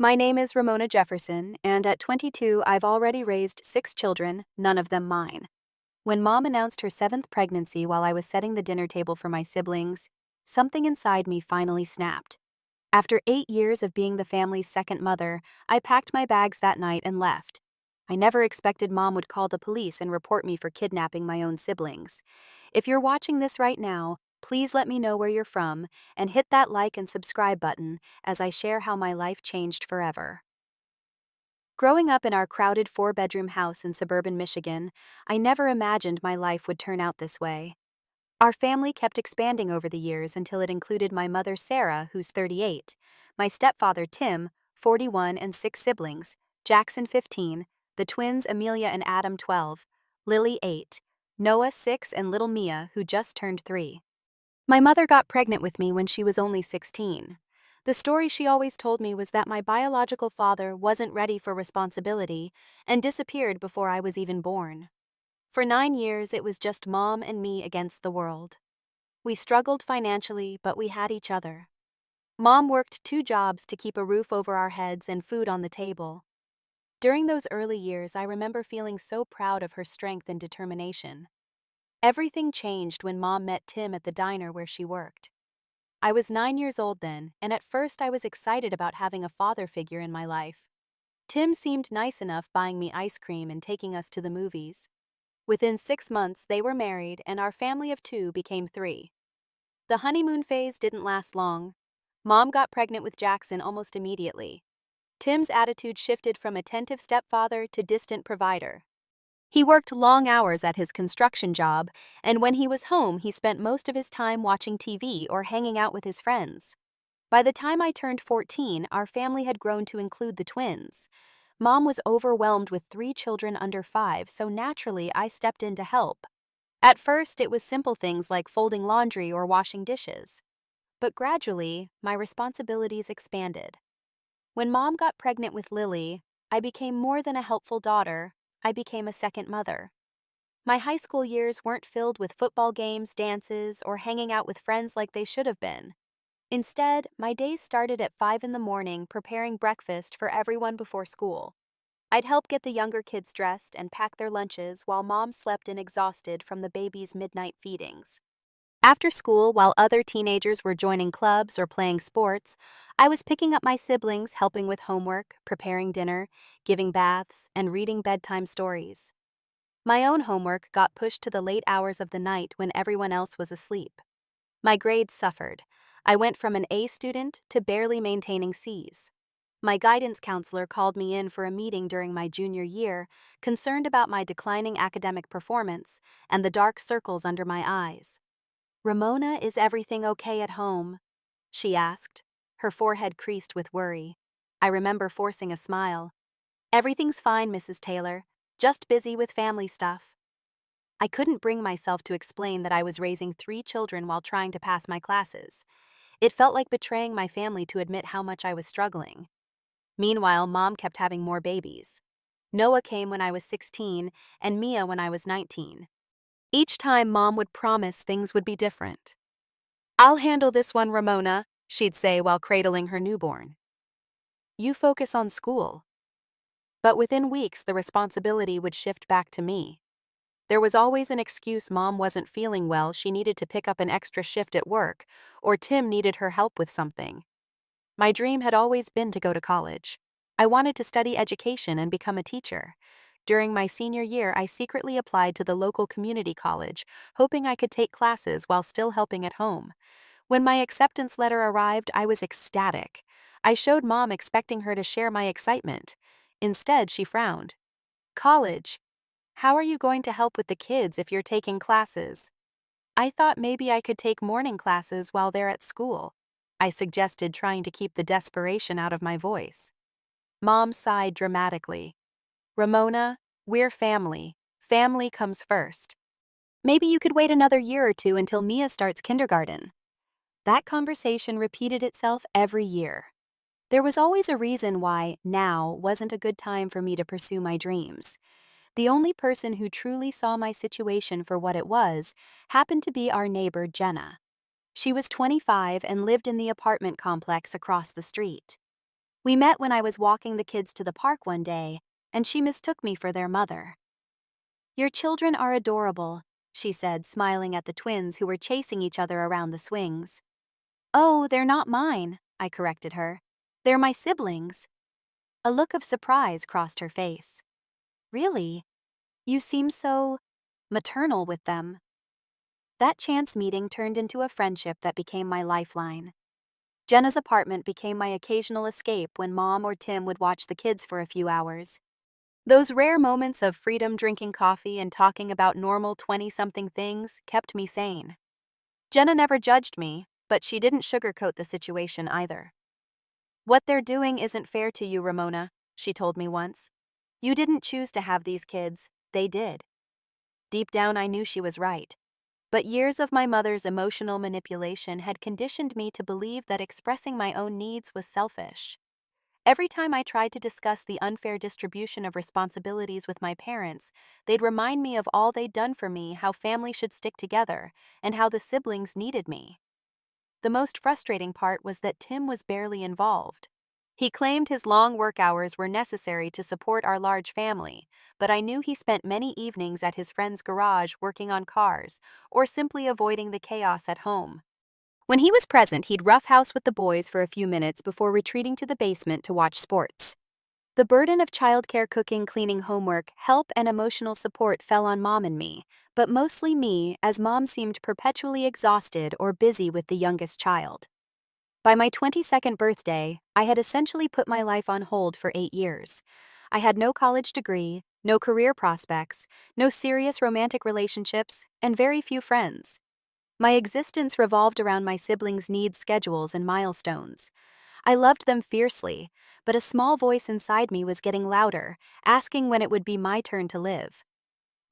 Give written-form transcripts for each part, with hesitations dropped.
My name is Ramona Jefferson, and at 22, I've already raised 6 children, none of them mine. When Mom announced her 7th pregnancy while I was setting the dinner table for my siblings, something inside me finally snapped. After 8 years of being the family's second mother, I packed my bags that night and left. I never expected Mom would call the police and report me for kidnapping my own siblings. If you're watching this right now, please let me know where you're from and hit that like and subscribe button as I share how my life changed forever. Growing up in our crowded 4-bedroom house in suburban Michigan, I never imagined my life would turn out this way. Our family kept expanding over the years until it included my mother Sarah, who's 38, my stepfather Tim, 41, and 6 siblings, Jackson 15, the twins Amelia and Adam 12, Lily 8, Noah 6, and little Mia, who just turned 3. My mother got pregnant with me when she was only 16. The story she always told me was that my biological father wasn't ready for responsibility and disappeared before I was even born. For 9 years, it was just Mom and me against the world. We struggled financially, but we had each other. Mom worked 2 jobs to keep a roof over our heads and food on the table. During those early years, I remember feeling so proud of her strength and determination. Everything changed when Mom met Tim at the diner where she worked. I was 9 years old then, and at first I was excited about having a father figure in my life. Tim seemed nice enough buying me ice cream and taking us to the movies. Within 6 months, they were married, and our family of 2 became 3. The honeymoon phase didn't last long. Mom got pregnant with Jackson almost immediately. Tim's attitude shifted from attentive stepfather to distant provider. He worked long hours at his construction job, and when he was home, he spent most of his time watching TV or hanging out with his friends. By the time I turned 14, our family had grown to include the twins. Mom was overwhelmed with 3 children under 5, so naturally I stepped in to help. At first, it was simple things like folding laundry or washing dishes. But gradually, my responsibilities expanded. When Mom got pregnant with Lily, I became more than a helpful daughter. I became a second mother. My high school years weren't filled with football games, dances, or hanging out with friends like they should have been. Instead, my days started at 5 in the morning preparing breakfast for everyone before school. I'd help get the younger kids dressed and pack their lunches while Mom slept in exhausted from the baby's midnight feedings. After school, while other teenagers were joining clubs or playing sports, I was picking up my siblings, helping with homework, preparing dinner, giving baths, and reading bedtime stories. My own homework got pushed to the late hours of the night when everyone else was asleep. My grades suffered. I went from an A student to barely maintaining C's. My guidance counselor called me in for a meeting during my junior year, concerned about my declining academic performance and the dark circles under my eyes. "Ramona, is everything okay at home?" she asked, her forehead creased with worry. I remember forcing a smile. "Everything's fine, Mrs. Taylor, just busy with family stuff." I couldn't bring myself to explain that I was raising 3 children while trying to pass my classes. It felt like betraying my family to admit how much I was struggling. Meanwhile, Mom kept having more babies. Noah came when I was 16 and Mia when I was 19. Each time, Mom would promise things would be different. "I'll handle this one, Ramona," she'd say while cradling her newborn. "You focus on school." But within weeks, the responsibility would shift back to me. There was always an excuse: Mom wasn't feeling well, she needed to pick up an extra shift at work, or Tim needed her help with something. My dream had always been to go to college. I wanted to study education and become a teacher. During my senior year, I secretly applied to the local community college, hoping I could take classes while still helping at home. When my acceptance letter arrived, I was ecstatic. I showed Mom, expecting her to share my excitement. Instead, she frowned. "College? How are you going to help with the kids if you're taking classes?" "I thought maybe I could take morning classes while they're at school," I suggested, trying to keep the desperation out of my voice. Mom sighed dramatically. "Ramona, we're family. Family comes first. Maybe you could wait another year or 2 until Mia starts kindergarten." That conversation repeated itself every year. There was always a reason why now wasn't a good time for me to pursue my dreams. The only person who truly saw my situation for what it was happened to be our neighbor, Jenna. She was 25 and lived in the apartment complex across the street. We met when I was walking the kids to the park one day, and she mistook me for their mother. "Your children are adorable," she said, smiling at the twins who were chasing each other around the swings. "Oh, they're not mine," I corrected her. "They're my siblings." A look of surprise crossed her face. "Really? You seem so maternal with them." That chance meeting turned into a friendship that became my lifeline. Jenna's apartment became my occasional escape when Mom or Tim would watch the kids for a few hours. Those rare moments of freedom drinking coffee and talking about normal 20-something things kept me sane. Jenna never judged me, but she didn't sugarcoat the situation either. "What they're doing isn't fair to you, Ramona," she told me once. "You didn't choose to have these kids, they did." Deep down, I knew she was right. But years of my mother's emotional manipulation had conditioned me to believe that expressing my own needs was selfish. Every time I tried to discuss the unfair distribution of responsibilities with my parents, they'd remind me of all they'd done for me, how family should stick together, and how the siblings needed me. The most frustrating part was that Tim was barely involved. He claimed his long work hours were necessary to support our large family, but I knew he spent many evenings at his friend's garage working on cars, or simply avoiding the chaos at home. When he was present, he'd roughhouse with the boys for a few minutes before retreating to the basement to watch sports. The burden of childcare, cooking, cleaning, homework, help, and emotional support fell on Mom and me, but mostly me, as Mom seemed perpetually exhausted or busy with the youngest child. By my 22nd birthday, I had essentially put my life on hold for 8 years. I had no college degree, no career prospects, no serious romantic relationships, and very few friends. My existence revolved around my siblings' needs, schedules, and milestones. I loved them fiercely, but a small voice inside me was getting louder, asking when it would be my turn to live.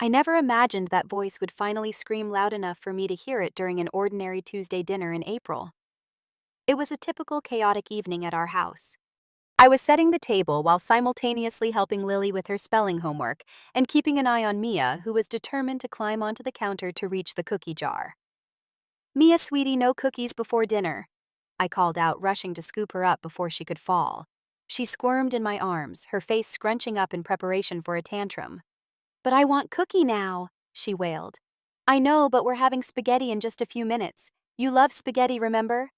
I never imagined that voice would finally scream loud enough for me to hear it during an ordinary Tuesday dinner in April. It was a typical chaotic evening at our house. I was setting the table while simultaneously helping Lily with her spelling homework and keeping an eye on Mia, who was determined to climb onto the counter to reach the cookie jar. "Mia, sweetie, no cookies before dinner," I called out, rushing to scoop her up before she could fall. She squirmed in my arms, her face scrunching up in preparation for a tantrum. "But I want cookie now," she wailed. "I know, but we're having spaghetti in just a few minutes. You love spaghetti, remember?"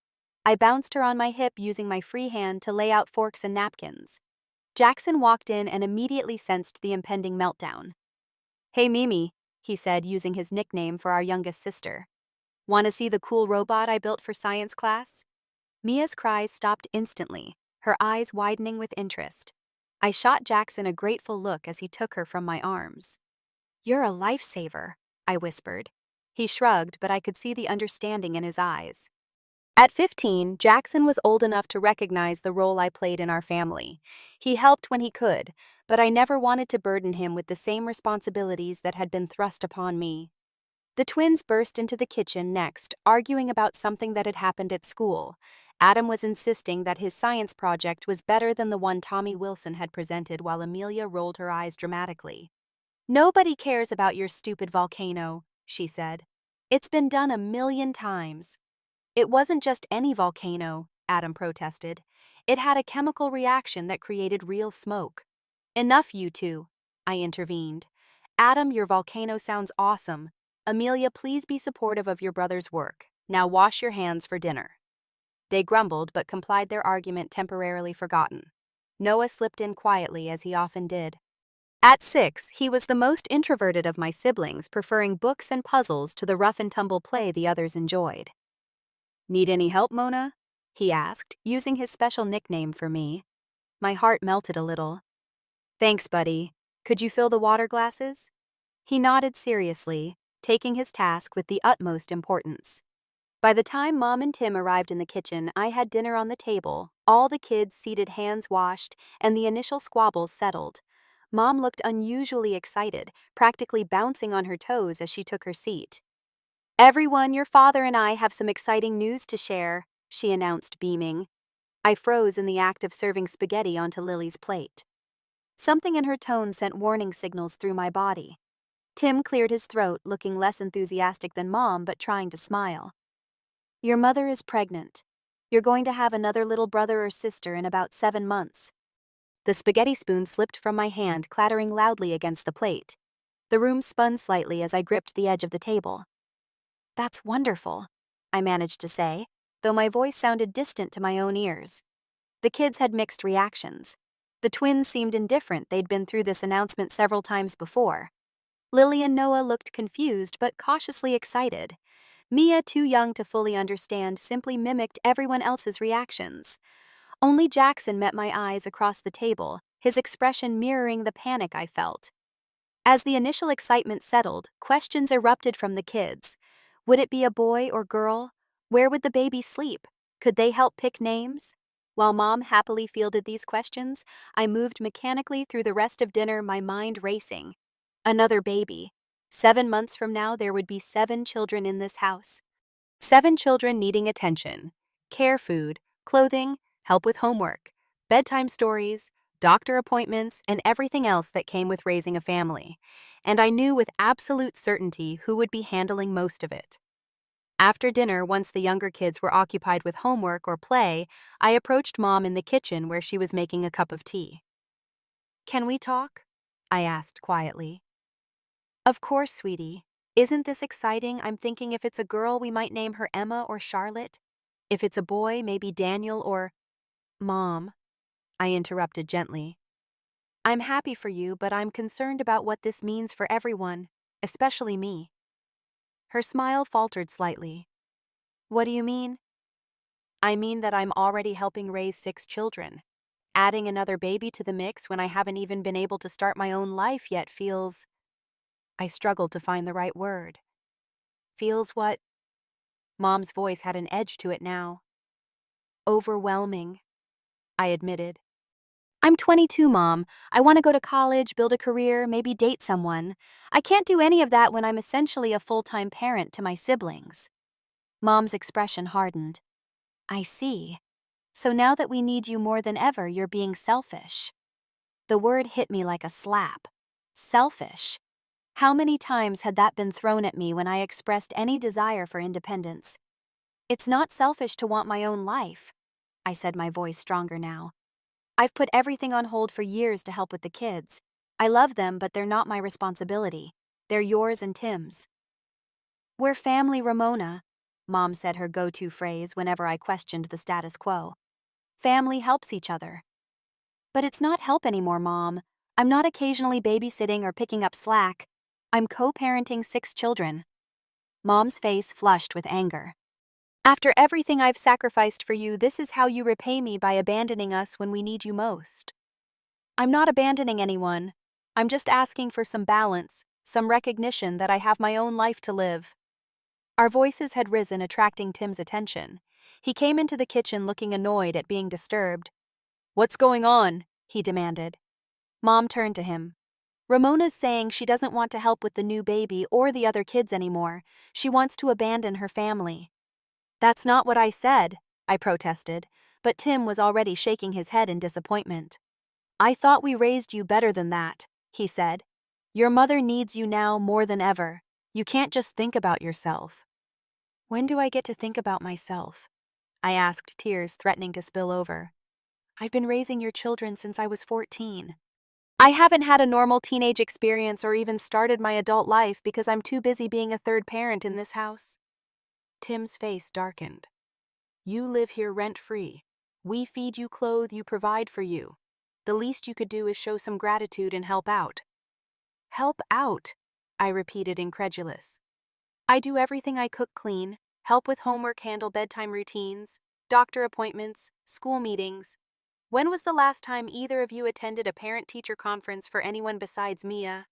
I bounced her on my hip, using my free hand to lay out forks and napkins. Jackson walked in and immediately sensed the impending meltdown. "Hey, Mimi," he said, using his nickname for our youngest sister. "Want to see the cool robot I built for science class?" Mia's cries stopped instantly, her eyes widening with interest. I shot Jackson a grateful look as he took her from my arms. "You're a lifesaver," I whispered. He shrugged, but I could see the understanding in his eyes. At 15, Jackson was old enough to recognize the role I played in our family. He helped when he could, but I never wanted to burden him with the same responsibilities that had been thrust upon me. The twins burst into the kitchen next, arguing about something that had happened at school. Adam was insisting that his science project was better than the one Tommy Wilson had presented, while Amelia rolled her eyes dramatically. "Nobody cares about your stupid volcano," she said. "It's been done 1,000,000 times." "It wasn't just any volcano," Adam protested. "It had a chemical reaction that created real smoke." "Enough, you two," I intervened. "Adam, your volcano sounds awesome. Amelia, please be supportive of your brother's work. Now wash your hands for dinner." They grumbled but complied, their argument temporarily forgotten. Noah slipped in quietly, as he often did. At 6, he was the most introverted of my siblings, preferring books and puzzles to the rough-and-tumble play the others enjoyed. "Need any help, Mona?" he asked, using his special nickname for me. My heart melted a little. "Thanks, buddy. Could you fill the water glasses?" He nodded seriously, taking his task with the utmost importance. By the time Mom and Tim arrived in the kitchen, I had dinner on the table, all the kids seated, hands washed, and the initial squabbles settled. Mom looked unusually excited, practically bouncing on her toes as she took her seat. "Everyone, your father and I have some exciting news to share," she announced, beaming. I froze in the act of serving spaghetti onto Lily's plate. Something in her tone sent warning signals through my body. Tim cleared his throat, looking less enthusiastic than Mom, but trying to smile. "Your mother is pregnant." You're going to have another little brother or sister in about 7 months. The spaghetti spoon slipped from my hand, clattering loudly against the plate. The room spun slightly as I gripped the edge of the table. That's wonderful, I managed to say, though my voice sounded distant to my own ears. The kids had mixed reactions. The twins seemed indifferent. They'd been through this announcement several times before. Lily and Noah looked confused but cautiously excited. Mia, too young to fully understand, simply mimicked everyone else's reactions. Only Jackson met my eyes across the table, his expression mirroring the panic I felt. As the initial excitement settled, questions erupted from the kids. Would it be a boy or girl? Where would the baby sleep? Could they help pick names? While Mom happily fielded these questions, I moved mechanically through the rest of dinner, my mind racing. Another baby. 7 months from now, there would be 7 children in this house. 7 children needing attention, care, food, clothing, help with homework, bedtime stories, doctor appointments, and everything else that came with raising a family. And I knew with absolute certainty who would be handling most of it. After dinner, once the younger kids were occupied with homework or play, I approached Mom in the kitchen where she was making a cup of tea. "Can we talk?" I asked quietly. "Of course, sweetie. Isn't this exciting? I'm thinking if it's a girl, we might name her Emma or Charlotte. If it's a boy, maybe Daniel or—" "Mom," I interrupted gently. "I'm happy for you, but I'm concerned about what this means for everyone, especially me." Her smile faltered slightly. "What do you mean?" "I mean that I'm already helping raise 6 children. Adding another baby to the mix when I haven't even been able to start my own life yet feels—" I struggled to find the right word. "Feels what?" Mom's voice had an edge to it now. "Overwhelming," I admitted. "I'm 22, Mom. I want to go to college, build a career, maybe date someone. I can't do any of that when I'm essentially a full-time parent to my siblings." Mom's expression hardened. "I see. So now that we need you more than ever, you're being selfish." The word hit me like a slap. Selfish. How many times had that been thrown at me when I expressed any desire for independence? "It's not selfish to want my own life," I said, my voice stronger now. "I've put everything on hold for years to help with the kids. I love them, but they're not my responsibility. They're yours and Tim's." "We're family, Ramona," Mom said, her go-to phrase whenever I questioned the status quo. "Family helps each other." "But it's not help anymore, Mom. I'm not occasionally babysitting or picking up slack. I'm co-parenting 6 children." Mom's face flushed with anger. "After everything I've sacrificed for you, this is how you repay me, by abandoning us when we need you most." "I'm not abandoning anyone. I'm just asking for some balance, some recognition that I have my own life to live." Our voices had risen, attracting Tim's attention. He came into the kitchen looking annoyed at being disturbed. "What's going on?" he demanded. Mom turned to him. "Ramona's saying she doesn't want to help with the new baby or the other kids anymore. She wants to abandon her family." "That's not what I said," I protested, but Tim was already shaking his head in disappointment. "I thought we raised you better than that," he said. "Your mother needs you now more than ever. You can't just think about yourself." "When do I get to think about myself?" I asked, tears threatening to spill over. "I've been raising your children since I was 14. I haven't had a normal teenage experience or even started my adult life because I'm too busy being a third parent in this house." Tim's face darkened. "You live here rent-free. We feed you, clothe you, provide for you. The least you could do is show some gratitude and help out." "Help out?" I repeated, incredulous. "I do everything. I cook, clean, help with homework, handle bedtime routines, doctor appointments, school meetings. When was the last time either of you attended a parent-teacher conference for anyone besides Mia?"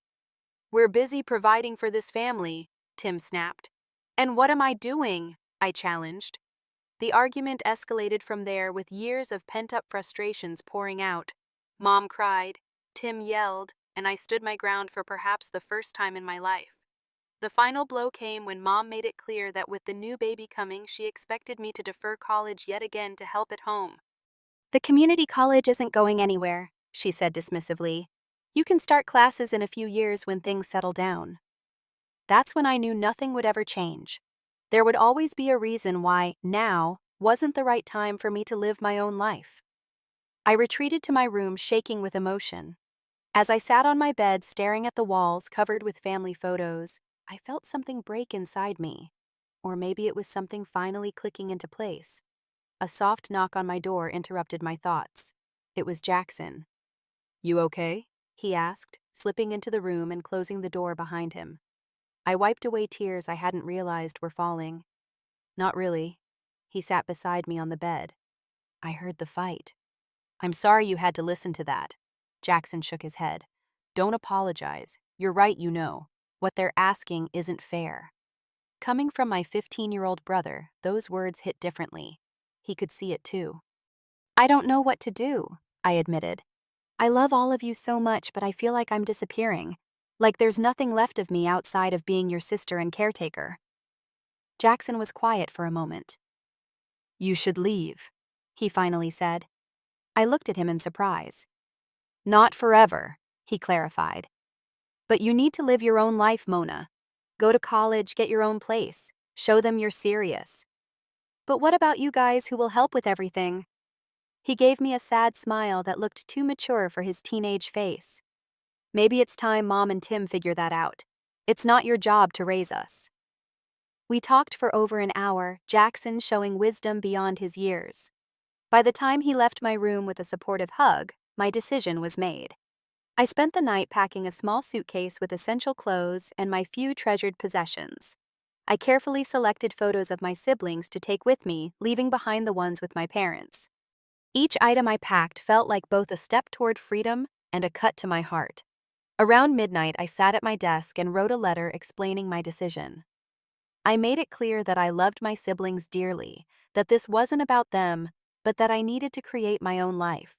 "We're busy providing for this family," Tim snapped. "And what am I doing?" I challenged. The argument escalated from there, with years of pent-up frustrations pouring out. Mom cried, Tim yelled, and I stood my ground for perhaps the first time in my life. The final blow came when Mom made it clear that with the new baby coming, she expected me to defer college yet again to help at home. "The community college isn't going anywhere," she said dismissively. "You can start classes in a few years when things settle down." That's when I knew nothing would ever change. There would always be a reason why now wasn't the right time for me to live my own life. I retreated to my room shaking with emotion. As I sat on my bed staring at the walls covered with family photos, I felt something break inside me. Or maybe it was something finally clicking into place. A soft knock on my door interrupted my thoughts. It was Jackson. "You okay?" he asked, slipping into the room and closing the door behind him. I wiped away tears I hadn't realized were falling. "Not really." He sat beside me on the bed. "I heard the fight." "I'm sorry you had to listen to that." Jackson shook his head. "Don't apologize. You're right, you know. What they're asking isn't fair." Coming from my 15-year-old brother, those words hit differently. He could see it too. "I don't know what to do," I admitted. "I love all of you so much, but I feel like I'm disappearing. Like there's nothing left of me outside of being your sister and caretaker." Jackson was quiet for a moment. "You should leave," he finally said. I looked at him in surprise. "Not forever," he clarified. "But you need to live your own life, Mona. Go to college, get your own place. Show them you're serious." "But what about you guys who will help with everything?" He gave me a sad smile that looked too mature for his teenage face. "Maybe it's time Mom and Tim figure that out. It's not your job to raise us." We talked for over an hour, Jackson showing wisdom beyond his years. By the time he left my room with a supportive hug, my decision was made. I spent the night packing a small suitcase with essential clothes and my few treasured possessions. I carefully selected photos of my siblings to take with me, leaving behind the ones with my parents. Each item I packed felt like both a step toward freedom and a cut to my heart. Around midnight, I sat at my desk and wrote a letter explaining my decision. I made it clear that I loved my siblings dearly, that this wasn't about them, but that I needed to create my own life.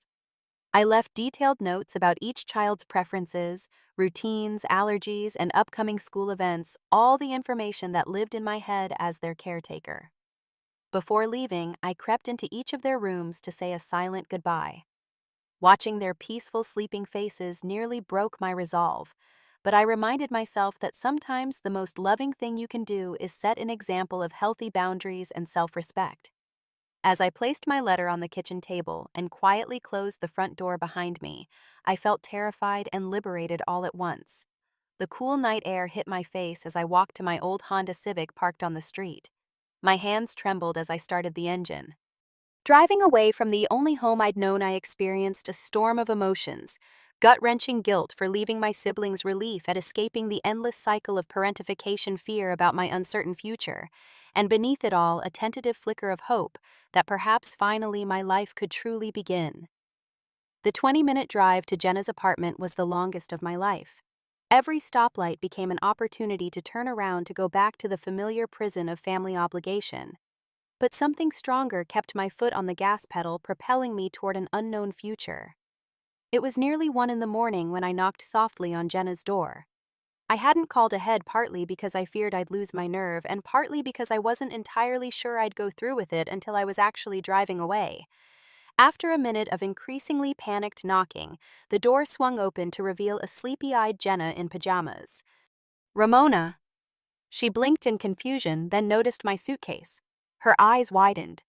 I left detailed notes about each child's preferences, routines, allergies, and upcoming school events, all the information that lived in my head as their caretaker. Before leaving, I crept into each of their rooms to say a silent goodbye. Watching their peaceful sleeping faces nearly broke my resolve, but I reminded myself that sometimes the most loving thing you can do is set an example of healthy boundaries and self-respect. As I placed my letter on the kitchen table and quietly closed the front door behind me, I felt terrified and liberated all at once. The cool night air hit my face as I walked to my old Honda Civic parked on the street. My hands trembled as I started the engine. Driving away from the only home I'd known, I experienced a storm of emotions. Gut-wrenching guilt for leaving my siblings, relief at escaping the endless cycle of parentification, fear about my uncertain future, and beneath it all, a tentative flicker of hope that perhaps finally my life could truly begin. The 20-minute drive to Jenna's apartment was the longest of my life. Every stoplight became an opportunity to turn around to go back to the familiar prison of family obligation. But something stronger kept my foot on the gas pedal, propelling me toward an unknown future. It was nearly 1 in the morning when I knocked softly on Jenna's door. I hadn't called ahead, partly because I feared I'd lose my nerve and partly because I wasn't entirely sure I'd go through with it until I was actually driving away. After a minute of increasingly panicked knocking, the door swung open to reveal a sleepy-eyed Jenna in pajamas. "Ramona." She blinked in confusion, then noticed my suitcase. Her eyes widened.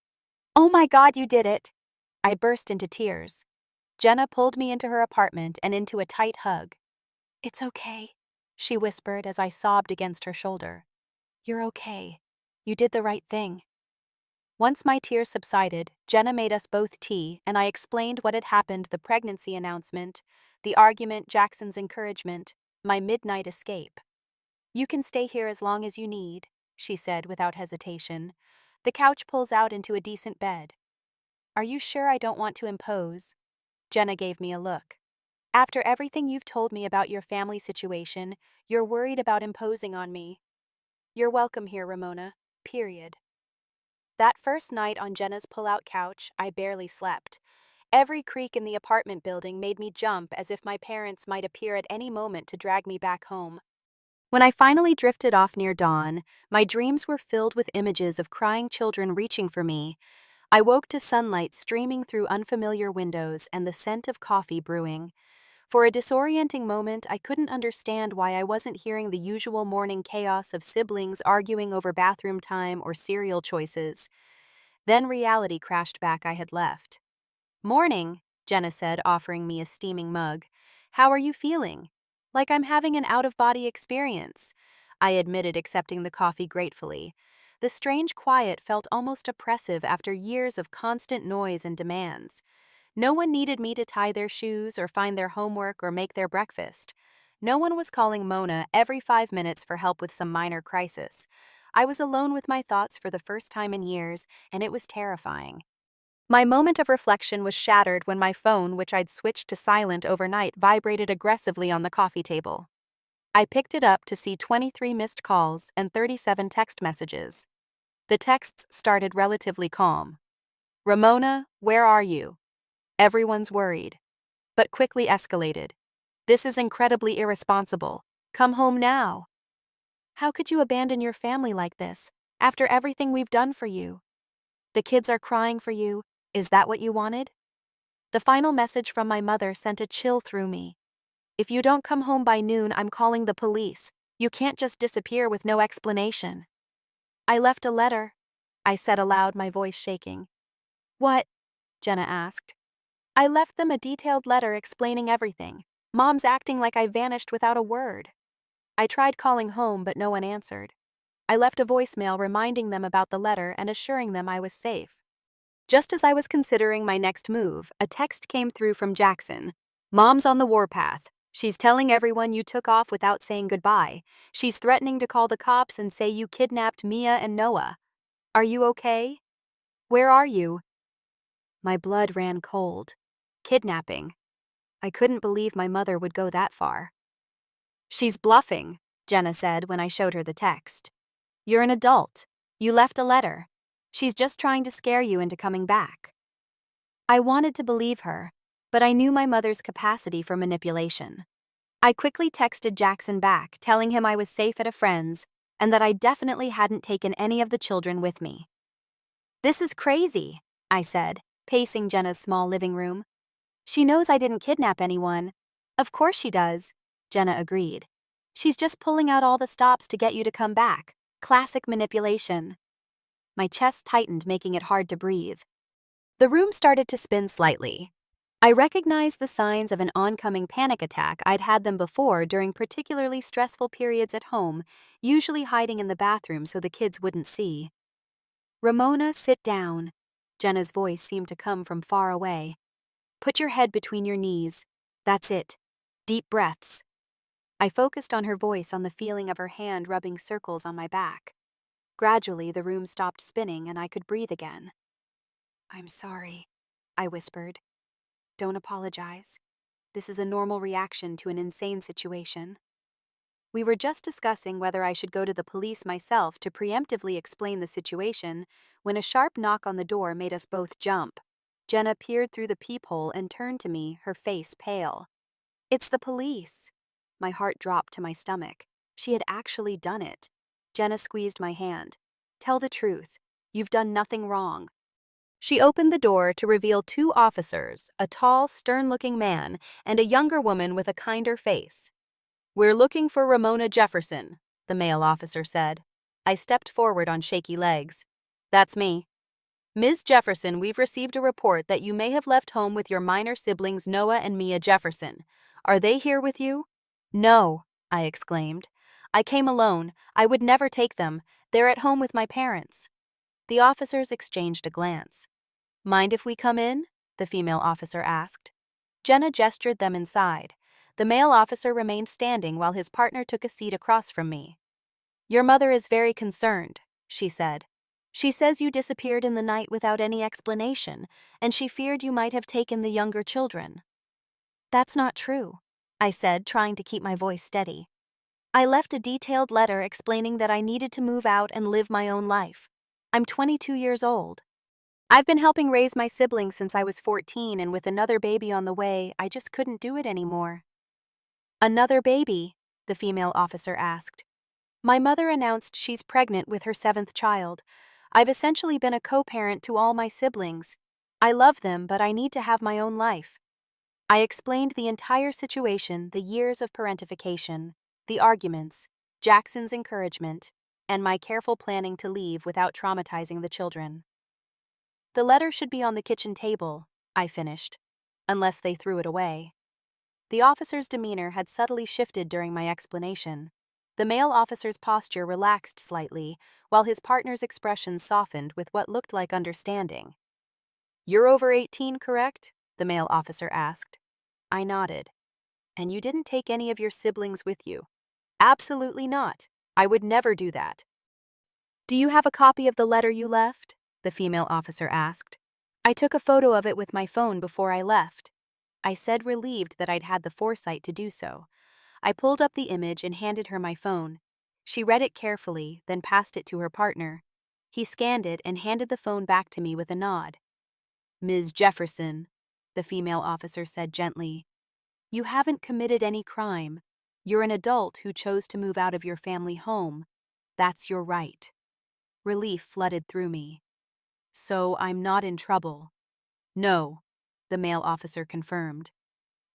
"Oh my God, you did it!" I burst into tears. Jenna pulled me into her apartment and into a tight hug. "It's okay," she whispered as I sobbed against her shoulder. "You're okay. You did the right thing." Once my tears subsided, Jenna made us both tea, and I explained what had happened: the pregnancy announcement, the argument, Jackson's encouragement, my midnight escape. "You can stay here as long as you need," she said without hesitation. "The couch pulls out into a decent bed." "Are you sure I don't want to impose?" Jenna gave me a look. "After everything you've told me about your family situation, you're worried about imposing on me." "You're welcome here, Ramona. Period." That first night on Jenna's pull-out couch, I barely slept. Every creak in the apartment building made me jump, as if my parents might appear at any moment to drag me back home. When I finally drifted off near dawn, my dreams were filled with images of crying children reaching for me. I woke to sunlight streaming through unfamiliar windows and the scent of coffee brewing. For a disorienting moment, I couldn't understand why I wasn't hearing the usual morning chaos of siblings arguing over bathroom time or cereal choices. Then reality crashed back I had left. "Morning," Jenna said, offering me a steaming mug. "How are you feeling?" "Like I'm having an out-of-body experience," I admitted, accepting the coffee gratefully. The strange quiet felt almost oppressive after years of constant noise and demands. No one needed me to tie their shoes or find their homework or make their breakfast. No one was calling Mona every 5 minutes for help with some minor crisis. I was alone with my thoughts for the first time in years, and it was terrifying. My moment of reflection was shattered when my phone, which I'd switched to silent overnight, vibrated aggressively on the coffee table. I picked it up to see 23 missed calls and 37 text messages. The texts started relatively calm. "Ramona, where are you?" "Everyone's worried," but quickly escalated. "This is incredibly irresponsible. Come home now." "How could you abandon your family like this, after everything we've done for you? The kids are crying for you. Is that what you wanted?" The final message from my mother sent a chill through me. "If you don't come home by noon, I'm calling the police. You can't just disappear with no explanation." "I left a letter," I said aloud, my voice shaking. "What?" Jenna asked. "I left them a detailed letter explaining everything. Mom's acting like I vanished without a word." I tried calling home, but no one answered. I left a voicemail reminding them about the letter and assuring them I was safe. Just as I was considering my next move, a text came through from Jackson. "Mom's on the warpath. She's telling everyone you took off without saying goodbye. She's threatening to call the cops and say you kidnapped Mia and Noah. Are you okay? Where are you?" My blood ran cold. Kidnapping. I couldn't believe my mother would go that far. "She's bluffing," Jenna said when I showed her the text. "You're an adult. You left a letter. She's just trying to scare you into coming back." I wanted to believe her, but I knew my mother's capacity for manipulation. I quickly texted Jackson back, telling him I was safe at a friend's and that I definitely hadn't taken any of the children with me. "This is crazy," I said, pacing Jenna's small living room. "She knows I didn't kidnap anyone." "Of course she does," Jenna agreed. "She's just pulling out all the stops to get you to come back. Classic manipulation." My chest tightened, making it hard to breathe. The room started to spin slightly. I recognized the signs of an oncoming panic attack. I'd had them before during particularly stressful periods at home, usually hiding in the bathroom so the kids wouldn't see. "Ramona, sit down." Jenna's voice seemed to come from far away. "Put your head between your knees. That's it. Deep breaths." I focused on her voice, on the feeling of her hand rubbing circles on my back. Gradually, the room stopped spinning and I could breathe again. "I'm sorry," I whispered. "Don't apologize. This is a normal reaction to an insane situation." We were just discussing whether I should go to the police myself to preemptively explain the situation when a sharp knock on the door made us both jump. Jenna peered through the peephole and turned to me, her face pale. "It's the police." My heart dropped to my stomach. She had actually done it. Jenna squeezed my hand. "Tell the truth. You've done nothing wrong." She opened the door to reveal two officers, a tall, stern-looking man and a younger woman with a kinder face. "We're looking for Ramona Jefferson," the male officer said. I stepped forward on shaky legs. "That's me." "Ms. Jefferson, we've received a report that you may have left home with your minor siblings Noah and Mia Jefferson. Are they here with you?" "No," I exclaimed. "I came alone. I would never take them. They're at home with my parents." The officers exchanged a glance. "Mind if we come in?" the female officer asked. Jenna gestured them inside. The male officer remained standing while his partner took a seat across from me. "Your mother is very concerned," she said. "She says you disappeared in the night without any explanation, and she feared you might have taken the younger children." "That's not true," I said, trying to keep my voice steady. "I left a detailed letter explaining that I needed to move out and live my own life. I'm 22 years old. I've been helping raise my siblings since I was 14, and with another baby on the way, I just couldn't do it anymore." "Another baby?" the female officer asked. "My mother announced she's pregnant with her 7th child. I've essentially been a co-parent to all my siblings. I love them, but I need to have my own life." I explained the entire situation, the years of parentification, the arguments, Jackson's encouragement, and my careful planning to leave without traumatizing the children. The letter should be on the kitchen table, I finished, unless they threw it away. The officer's demeanor had subtly shifted during my explanation. The male officer's posture relaxed slightly, while his partner's expression softened with what looked like understanding. "You're over 18, correct?" the male officer asked. I nodded. "And you didn't take any of your siblings with you?" "Absolutely not. I would never do that." "Do you have a copy of the letter you left?" the female officer asked. "I took a photo of it with my phone before I left." I said, relieved that I'd had the foresight to do so. I pulled up the image and handed her my phone. She read it carefully, then passed it to her partner. He scanned it and handed the phone back to me with a nod. "Ms. Jefferson," the female officer said gently, "you haven't committed any crime. You're an adult who chose to move out of your family home. That's your right." Relief flooded through me. "So I'm not in trouble?" "No," the male officer confirmed.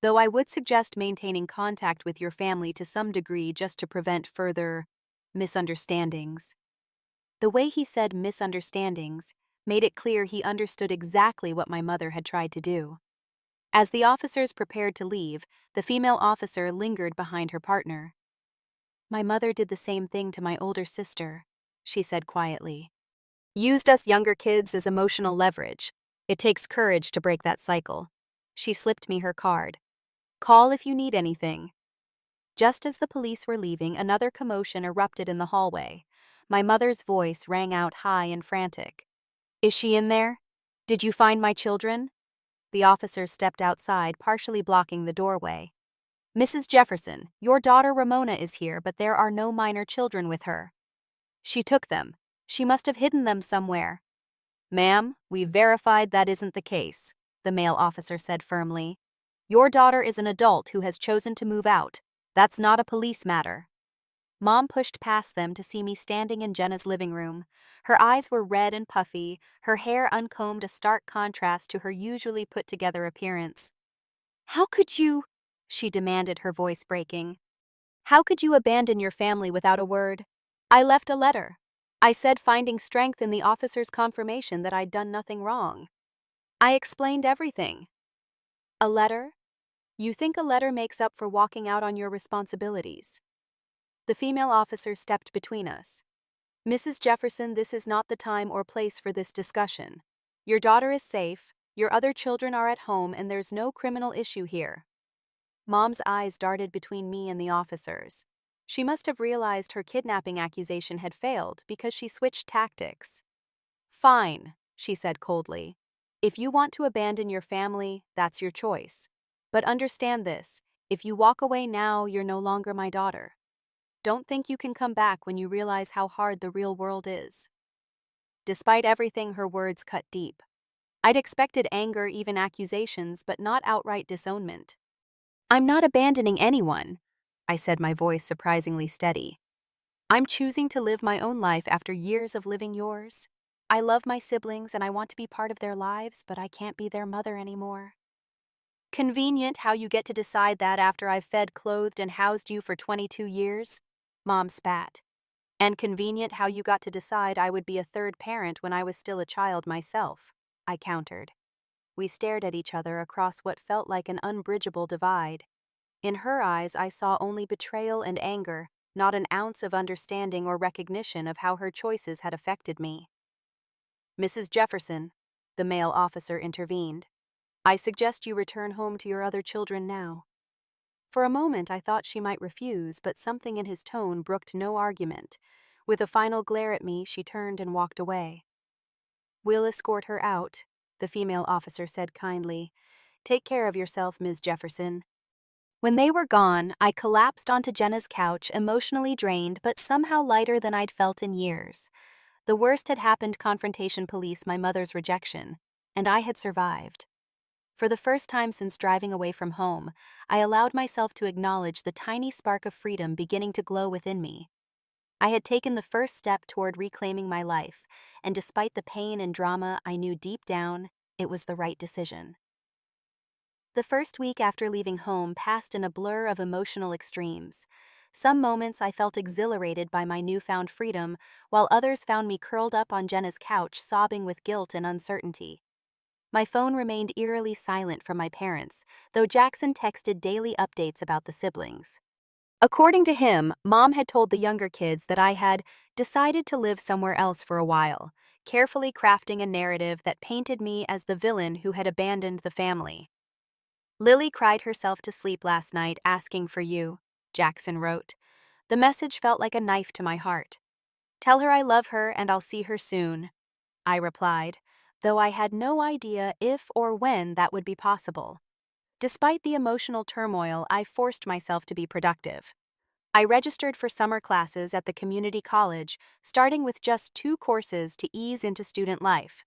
"Though I would suggest maintaining contact with your family to some degree just to prevent further misunderstandings." The way he said misunderstandings made it clear he understood exactly what my mother had tried to do. As the officers prepared to leave, the female officer lingered behind her partner. "My mother did the same thing to my older sister," she said quietly. "Used us younger kids as emotional leverage. It takes courage to break that cycle." She slipped me her card. "Call if you need anything." Just as the police were leaving, another commotion erupted in the hallway. My mother's voice rang out high and frantic. "Is she in there? Did you find my children?" The officer stepped outside, partially blocking the doorway. "Mrs. Jefferson, your daughter Ramona is here, but there are no minor children with her. She took them. She must have hidden them somewhere." "Ma'am, we've verified that isn't the case," the male officer said firmly. "Your daughter is an adult who has chosen to move out. That's not a police matter." Mom pushed past them to see me standing in Jenna's living room. Her eyes were red and puffy, her hair uncombed, a stark contrast to her usually put-together appearance. "How could you?" she demanded, her voice breaking. "How could you abandon your family without a word? I left a letter. I said, finding strength in the officer's confirmation that I'd done nothing wrong. I explained everything." "A letter? You think a letter makes up for walking out on your responsibilities?" The female officer stepped between us. "Mrs. Jefferson, this is not the time or place for this discussion. Your daughter is safe, your other children are at home, and there's no criminal issue here." Mom's eyes darted between me and the officers. She must have realized her kidnapping accusation had failed because she switched tactics. "Fine," she said coldly. "If you want to abandon your family, that's your choice. But understand this, if you walk away now, you're no longer my daughter. Don't think you can come back when you realize how hard the real world is." Despite everything, her words cut deep. I'd expected anger, even accusations, but not outright disownment. "I'm not abandoning anyone," I said, my voice surprisingly steady. "I'm choosing to live my own life after years of living yours. I love my siblings and I want to be part of their lives, but I can't be their mother anymore." "Convenient how you get to decide that after I've fed, clothed, and housed you for 22 years, Mom spat. "And convenient how you got to decide I would be a third parent when I was still a child myself," I countered. We stared at each other across what felt like an unbridgeable divide. In her eyes, I saw only betrayal and anger, not an ounce of understanding or recognition of how her choices had affected me. "Mrs. Jefferson," the male officer intervened, "I suggest you return home to your other children now." For a moment, I thought she might refuse, but something in his tone brooked no argument. With a final glare at me, she turned and walked away. "We'll escort her out," the female officer said kindly. "Take care of yourself, Ms. Jefferson." When they were gone, I collapsed onto Jenna's couch, emotionally drained but somehow lighter than I'd felt in years. The worst had happened: confrontation, police, my mother's rejection, and I had survived. For the first time since driving away from home, I allowed myself to acknowledge the tiny spark of freedom beginning to glow within me. I had taken the first step toward reclaiming my life, and despite the pain and drama, I knew deep down it was the right decision. The first week after leaving home passed in a blur of emotional extremes. Some moments I felt exhilarated by my newfound freedom, while others found me curled up on Jenna's couch sobbing with guilt and uncertainty. My phone remained eerily silent from my parents, though Jackson texted daily updates about the siblings. According to him, Mom had told the younger kids that I had decided to live somewhere else for a while, carefully crafting a narrative that painted me as the villain who had abandoned the family. Lily cried herself to sleep last night asking for you, Jackson wrote. The message felt like a knife to my heart. Tell her I love her and I'll see her soon, I replied, though I had no idea if or when that would be possible. Despite the emotional turmoil, I forced myself to be productive. I registered for summer classes at the community college, starting with just 2 courses to ease into student life.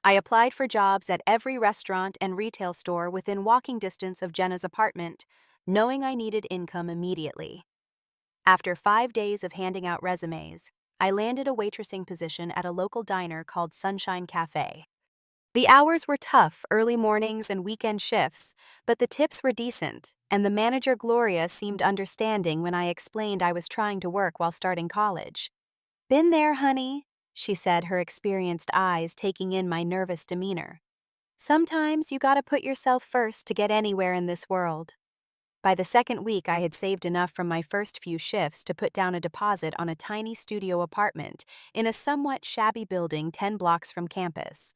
I applied for jobs at every restaurant and retail store within walking distance of Jenna's apartment, knowing I needed income immediately. After 5 days of handing out resumes, I landed a waitressing position at a local diner called Sunshine Cafe. The hours were tough, early mornings and weekend shifts, but the tips were decent, and the manager Gloria seemed understanding when I explained I was trying to work while starting college. Been there, honey, she said, her experienced eyes taking in my nervous demeanor. Sometimes you gotta put yourself first to get anywhere in this world. By the second week, I had saved enough from my first few shifts to put down a deposit on a tiny studio apartment in a somewhat shabby building 10 blocks from campus.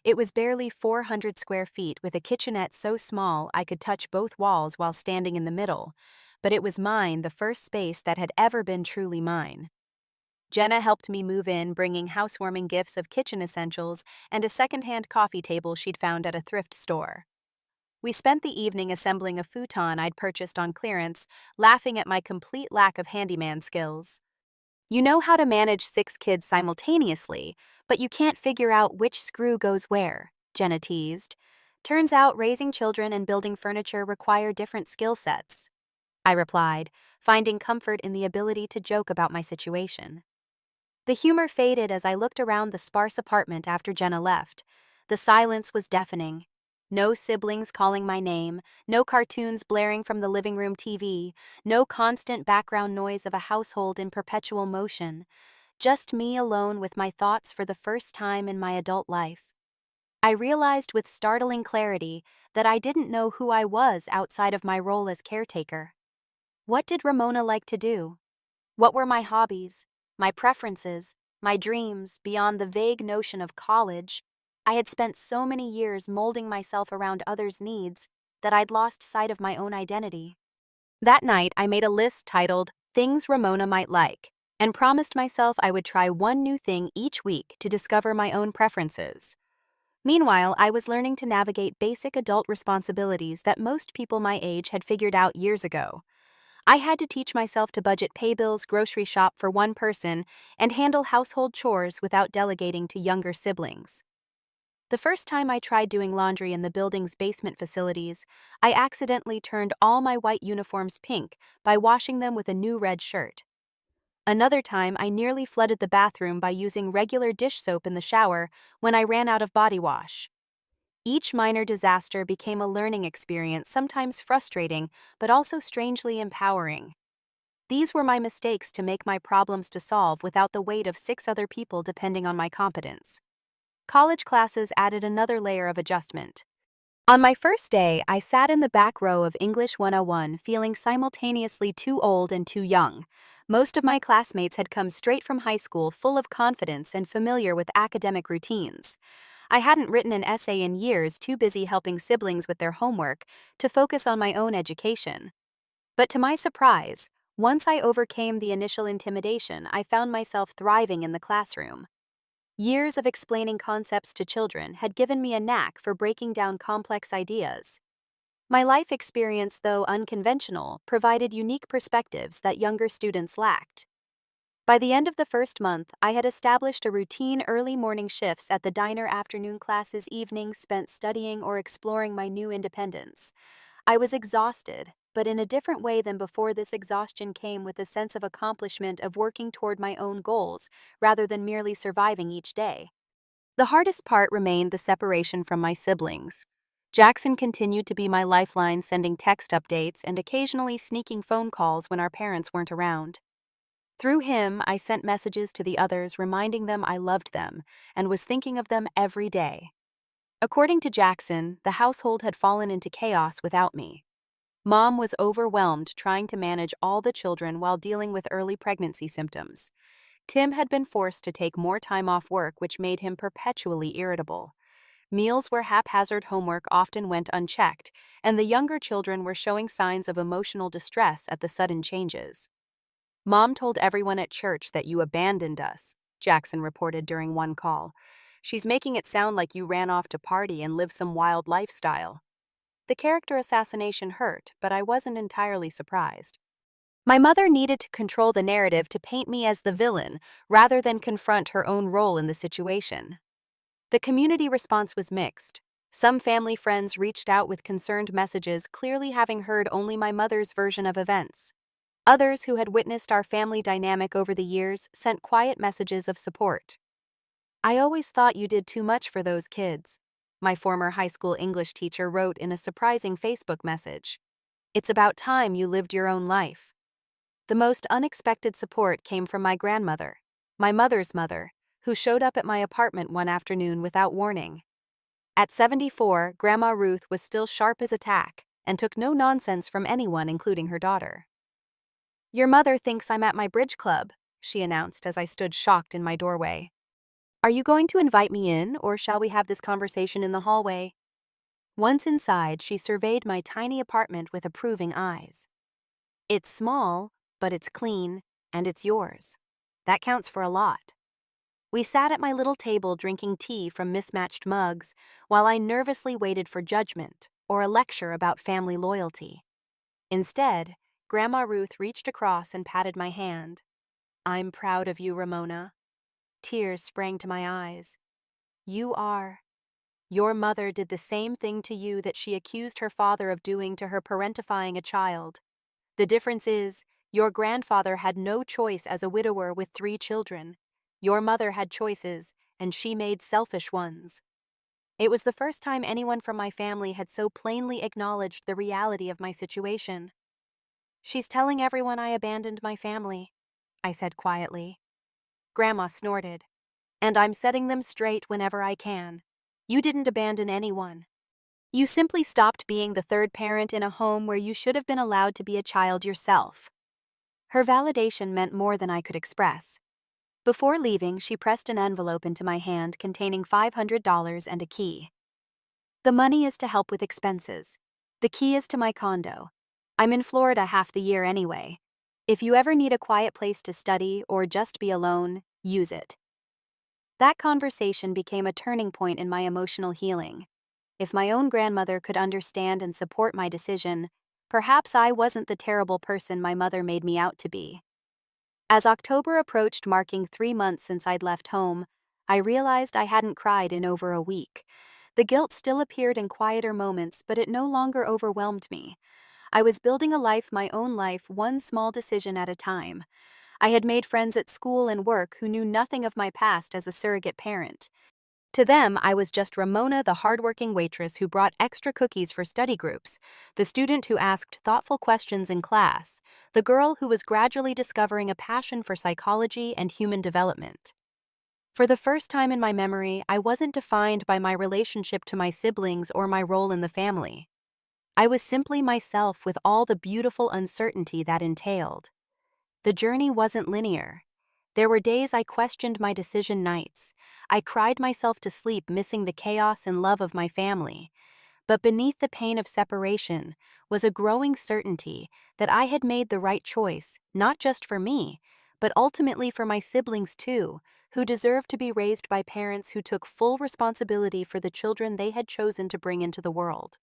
It was barely 400 square feet with a kitchenette so small I could touch both walls while standing in the middle, but it was mine, the first space that had ever been truly mine. Jenna helped me move in, bringing housewarming gifts of kitchen essentials and a secondhand coffee table she'd found at a thrift store. We spent the evening assembling a futon I'd purchased on clearance, laughing at my complete lack of handyman skills. You know how to manage 6 kids simultaneously, but you can't figure out which screw goes where, Jenna teased. Turns out raising children and building furniture require different skill sets, I replied, finding comfort in the ability to joke about my situation. The humor faded as I looked around the sparse apartment after Jenna left. The silence was deafening. No siblings calling my name, no cartoons blaring from the living room TV, no constant background noise of a household in perpetual motion. Just me alone with my thoughts for the first time in my adult life. I realized with startling clarity that I didn't know who I was outside of my role as caretaker. What did Ramona like to do? What were my hobbies, my preferences, my dreams beyond the vague notion of college? I had spent so many years molding myself around others' needs that I'd lost sight of my own identity. That night, I made a list titled Things Ramona Might Like, and promised myself I would try one new thing each week to discover my own preferences. Meanwhile, I was learning to navigate basic adult responsibilities that most people my age had figured out years ago. I had to teach myself to budget pay bills, grocery shop for one person, and handle household chores without delegating to younger siblings. The first time I tried doing laundry in the building's basement facilities, I accidentally turned all my white uniforms pink by washing them with a new red shirt. Another time, I nearly flooded the bathroom by using regular dish soap in the shower when I ran out of body wash. Each minor disaster became a learning experience, sometimes frustrating, but also strangely empowering. These were my mistakes to make my problems to solve without the weight of 6 other people depending on my competence. College classes added another layer of adjustment. On my first day, I sat in the back row of English 101 feeling simultaneously too old and too young. Most of my classmates had come straight from high school full of confidence and familiar with academic routines. I hadn't written an essay in years, too busy helping siblings with their homework to focus on my own education. But to my surprise, once I overcame the initial intimidation, I found myself thriving in the classroom. Years of explaining concepts to children had given me a knack for breaking down complex ideas. My life experience, though unconventional, provided unique perspectives that younger students lacked. By the end of the first month, I had established a routine early morning shifts at the diner, afternoon classes, evenings spent studying or exploring my new independence. I was exhausted, but in a different way than before. This exhaustion came with a sense of accomplishment of working toward my own goals rather than merely surviving each day. The hardest part remained the separation from my siblings. Jackson continued to be my lifeline, sending text updates and occasionally sneaking phone calls when our parents weren't around. Through him, I sent messages to the others reminding them I loved them and was thinking of them every day. According to Jackson, the household had fallen into chaos without me. Mom was overwhelmed trying to manage all the children while dealing with early pregnancy symptoms. Tim had been forced to take more time off work, which made him perpetually irritable. Meals where haphazard homework often went unchecked, and the younger children were showing signs of emotional distress at the sudden changes. Mom told everyone at church that you abandoned us, Jackson reported during one call. She's making it sound like you ran off to party and live some wild lifestyle. The character assassination hurt, but I wasn't entirely surprised. My mother needed to control the narrative to paint me as the villain rather than confront her own role in the situation. The community response was mixed. Some family friends reached out with concerned messages, clearly having heard only my mother's version of events. Others who had witnessed our family dynamic over the years sent quiet messages of support. "I always thought you did too much for those kids," my former high school English teacher wrote in a surprising Facebook message. "It's about time you lived your own life." The most unexpected support came from my grandmother, my mother's mother, who showed up at my apartment one afternoon without warning. At 74, Grandma Ruth was still sharp as a tack and took no nonsense from anyone, including her daughter. "Your mother thinks I'm at my bridge club," she announced as I stood shocked in my doorway. "Are you going to invite me in, or shall we have this conversation in the hallway?" Once inside, she surveyed my tiny apartment with approving eyes. "It's small, but it's clean, and it's yours. That counts for a lot." We sat at my little table drinking tea from mismatched mugs while I nervously waited for judgment or a lecture about family loyalty. Instead, Grandma Ruth reached across and patted my hand. "I'm proud of you, Ramona." Tears sprang to my eyes. "You are. Your mother did the same thing to you that she accused her father of doing to her parentifying a child. The difference is, your grandfather had no choice as a widower with 3 children. Your mother had choices, and she made selfish ones." It was the first time anyone from my family had so plainly acknowledged the reality of my situation. "She's telling everyone I abandoned my family," I said quietly. Grandma snorted. "And I'm setting them straight whenever I can. You didn't abandon anyone. You simply stopped being the third parent in a home where you should have been allowed to be a child yourself." Her validation meant more than I could express. Before leaving, she pressed an envelope into my hand containing $500 and a key. "The money is to help with expenses. The key is to my condo. I'm in Florida half the year anyway. If you ever need a quiet place to study or just be alone, use it." That conversation became a turning point in my emotional healing. If my own grandmother could understand and support my decision, perhaps I wasn't the terrible person my mother made me out to be. As October approached, marking 3 months since I'd left home, I realized I hadn't cried in over a week. The guilt still appeared in quieter moments, but it no longer overwhelmed me. I was building a life, my own life, one small decision at a time. I had made friends at school and work who knew nothing of my past as a surrogate parent. To them, I was just Ramona, the hardworking waitress who brought extra cookies for study groups, the student who asked thoughtful questions in class, the girl who was gradually discovering a passion for psychology and human development. For the first time in my memory, I wasn't defined by my relationship to my siblings or my role in the family. I was simply myself with all the beautiful uncertainty that entailed. The journey wasn't linear. There were days I questioned my decision, nights I cried myself to sleep missing the chaos and love of my family. But beneath the pain of separation was a growing certainty that I had made the right choice, not just for me, but ultimately for my siblings too, who deserved to be raised by parents who took full responsibility for the children they had chosen to bring into the world.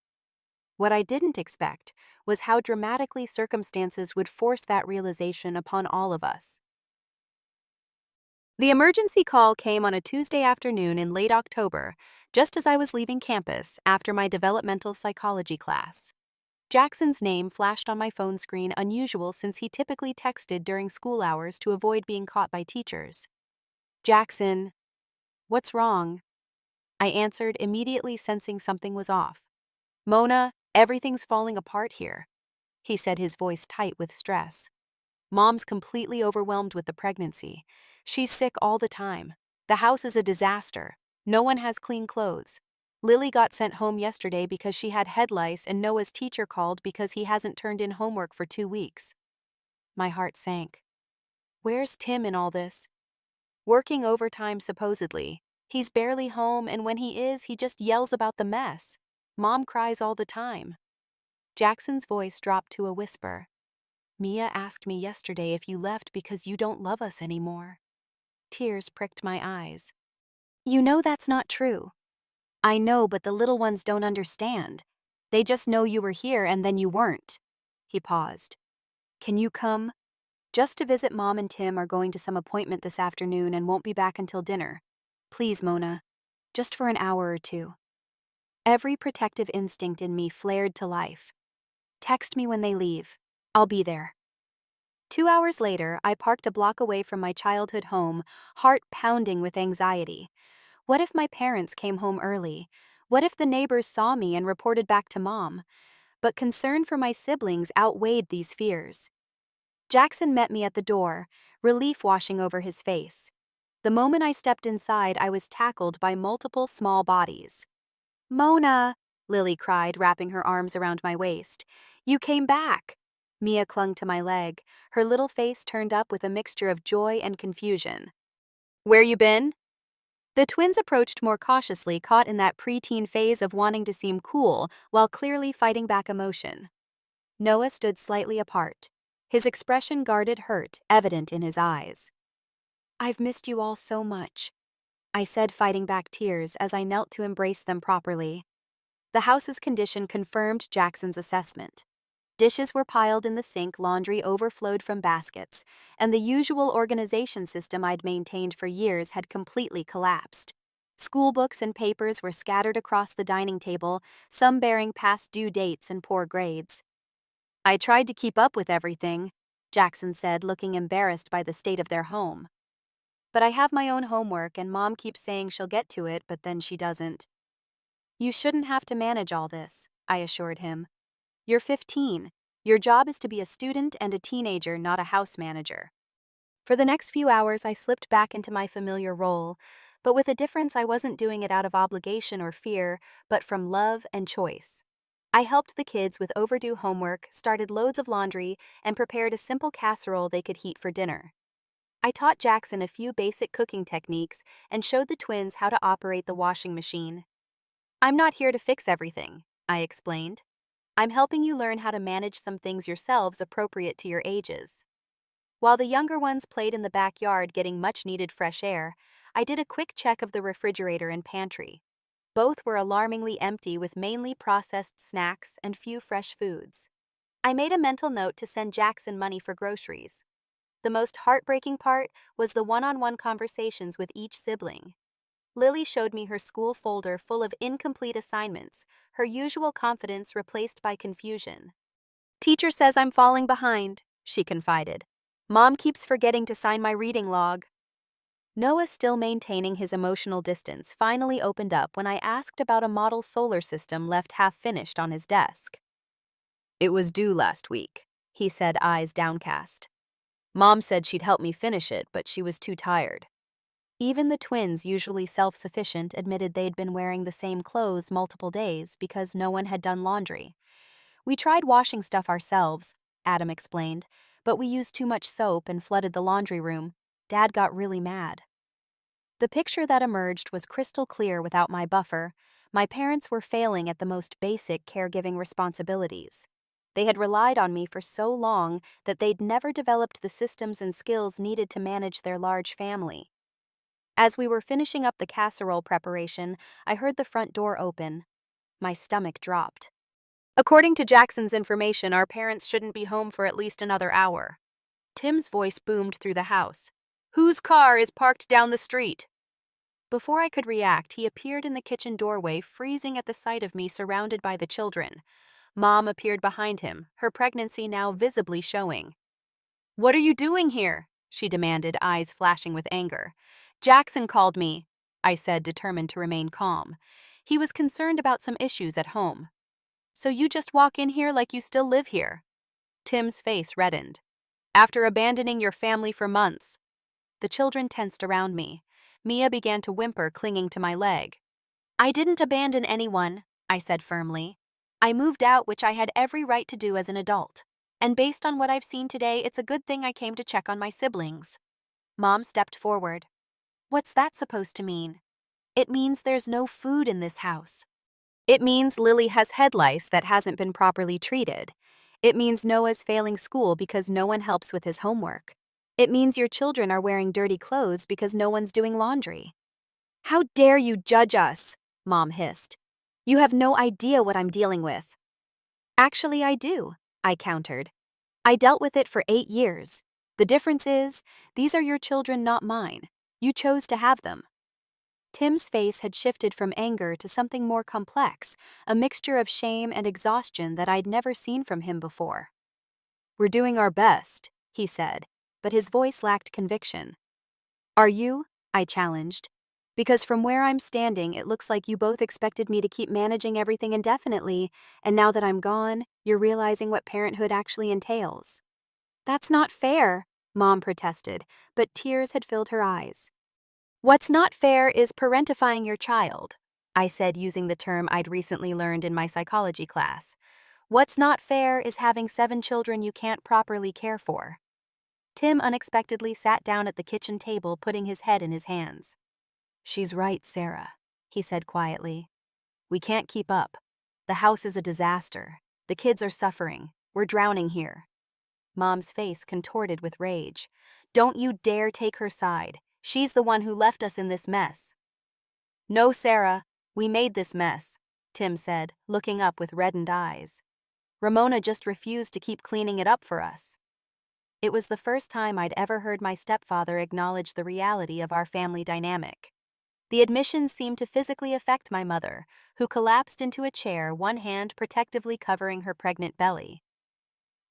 What I didn't expect was how dramatically circumstances would force that realization upon all of us. The emergency call came on a Tuesday afternoon in late October, just as I was leaving campus after my developmental psychology class. Jackson's name flashed on my phone screen, unusual since he typically texted during school hours to avoid being caught by teachers. "Jackson, what's wrong?" I answered, immediately sensing something was off. Mona, everything's falling apart here, he said, his voice tight with stress. Mom's completely overwhelmed with the pregnancy. She's sick all the time. The house is a disaster. No one has clean clothes. Lily got sent home yesterday because she had head lice, and Noah's teacher called because he hasn't turned in homework for 2 weeks. My heart sank. Where's Tim in all this? Working overtime supposedly. He's barely home, and when he is, he just yells about the mess. Mom cries all the time. Jackson's voice dropped to a whisper. Mia asked me yesterday if you left because you don't love us anymore. Tears pricked my eyes. You know that's not true. I know, but the little ones don't understand. They just know you were here and then you weren't. He paused. Can you come? Just to visit Mom, and Tim are going to some appointment this afternoon and won't be back until dinner. Please, Mona. Just for an hour or two. Every protective instinct in me flared to life. Text me when they leave. I'll be there. 2 hours later, I parked a block away from my childhood home, heart pounding with anxiety. What if my parents came home early? What if the neighbors saw me and reported back to Mom? But concern for my siblings outweighed these fears. Jackson met me at the door, relief washing over his face. The moment I stepped inside, I was tackled by multiple small bodies. Mona, Lily cried, wrapping her arms around my waist. You came back. Mia clung to my leg, her little face turned up with a mixture of joy and confusion. Where you been? The twins approached more cautiously, caught in that preteen phase of wanting to seem cool while clearly fighting back emotion. Noah stood slightly apart, his expression guarded hurt evident in his eyes. I've missed you all so much, I said, fighting back tears as I knelt to embrace them properly. The house's condition confirmed Jackson's assessment. Dishes were piled in the sink, laundry overflowed from baskets, and the usual organization system I'd maintained for years had completely collapsed. School books and papers were scattered across the dining table, some bearing past due dates and poor grades. I tried to keep up with everything, Jackson said, looking embarrassed by the state of their home. But I have my own homework, and Mom keeps saying she'll get to it, but then she doesn't. You shouldn't have to manage all this, I assured him. You're 15. Your job is to be a student and a teenager, not a house manager. For the next few hours, I slipped back into my familiar role, but with a difference: I wasn't doing it out of obligation or fear, but from love and choice. I helped the kids with overdue homework, started loads of laundry, and prepared a simple casserole they could heat for dinner. I taught Jackson a few basic cooking techniques and showed the twins how to operate the washing machine. I'm not here to fix everything, I explained. I'm helping you learn how to manage some things yourselves appropriate to your ages. While the younger ones played in the backyard getting much-needed fresh air, I did a quick check of the refrigerator and pantry. Both were alarmingly empty, with mainly processed snacks and few fresh foods. I made a mental note to send Jackson money for groceries. The most heartbreaking part was the one-on-one conversations with each sibling. Lily showed me her school folder full of incomplete assignments, her usual confidence replaced by confusion. Teacher says I'm falling behind, she confided. Mom keeps forgetting to sign my reading log. Noah, still maintaining his emotional distance, finally opened up when I asked about a model solar system left half-finished on his desk. It was due last week, he said, eyes downcast. Mom said she'd help me finish it, but she was too tired. Even the twins, usually self-sufficient, admitted they'd been wearing the same clothes multiple days because no one had done laundry. We tried washing stuff ourselves, Adam explained, but we used too much soap and flooded the laundry room. Dad got really mad. The picture that emerged was crystal clear without my buffer. My parents were failing at the most basic caregiving responsibilities. They had relied on me for so long that they'd never developed the systems and skills needed to manage their large family. As we were finishing up the casserole preparation, I heard the front door open. My stomach dropped. According to Jackson's information, our parents shouldn't be home for at least another hour. Tim's voice boomed through the house. Whose car is parked down the street? Before I could react, he appeared in the kitchen doorway, freezing at the sight of me surrounded by the children. Mom appeared behind him, her pregnancy now visibly showing. What are you doing here? She demanded, eyes flashing with anger. Jackson called me, I said, determined to remain calm. He was concerned about some issues at home. So you just walk in here like you still live here? Tim's face reddened. After abandoning your family for months. The children tensed around me. Mia began to whimper, clinging to my leg. I didn't abandon anyone, I said firmly. I moved out, which I had every right to do as an adult. And based on what I've seen today, it's a good thing I came to check on my siblings. Mom stepped forward. What's that supposed to mean? It means there's no food in this house. It means Lily has head lice that hasn't been properly treated. It means Noah's failing school because no one helps with his homework. It means your children are wearing dirty clothes because no one's doing laundry. How dare you judge us? Mom hissed. You have no idea what I'm dealing with. Actually, I do, I countered. I dealt with it for 8 years. The difference is, these are your children, not mine. You chose to have them. Tim's face had shifted from anger to something more complex, a mixture of shame and exhaustion that I'd never seen from him before. We're doing our best, he said, but his voice lacked conviction. Are you? I challenged. Because from where I'm standing, it looks like you both expected me to keep managing everything indefinitely, and now that I'm gone, you're realizing what parenthood actually entails. That's not fair, Mom protested, but tears had filled her eyes. What's not fair is parentifying your child, I said, using the term I'd recently learned in my psychology class. What's not fair is having 7 children you can't properly care for. Tim unexpectedly sat down at the kitchen table, putting his head in his hands. She's right, Sarah, he said quietly. We can't keep up. The house is a disaster. The kids are suffering. We're drowning here. Mom's face contorted with rage. Don't you dare take her side. She's the one who left us in this mess. No, Sarah, we made this mess, Tim said, looking up with reddened eyes. Ramona just refused to keep cleaning it up for us. It was the first time I'd ever heard my stepfather acknowledge the reality of our family dynamic. The admission seemed to physically affect my mother, who collapsed into a chair, one hand protectively covering her pregnant belly.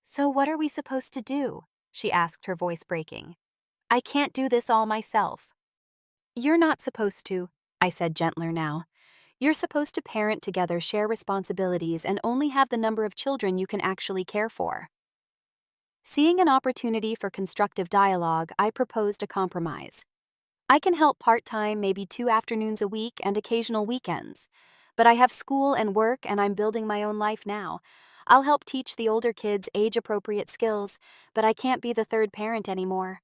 So what are we supposed to do? She asked, her voice breaking. I can't do this all myself. You're not supposed to, I said gentler now. You're supposed to parent together, share responsibilities, and only have the number of children you can actually care for. Seeing an opportunity for constructive dialogue, I proposed a compromise. I can help part-time, maybe 2 afternoons a week and occasional weekends. But I have school and work, and I'm building my own life now. I'll help teach the older kids age-appropriate skills, but I can't be the third parent anymore.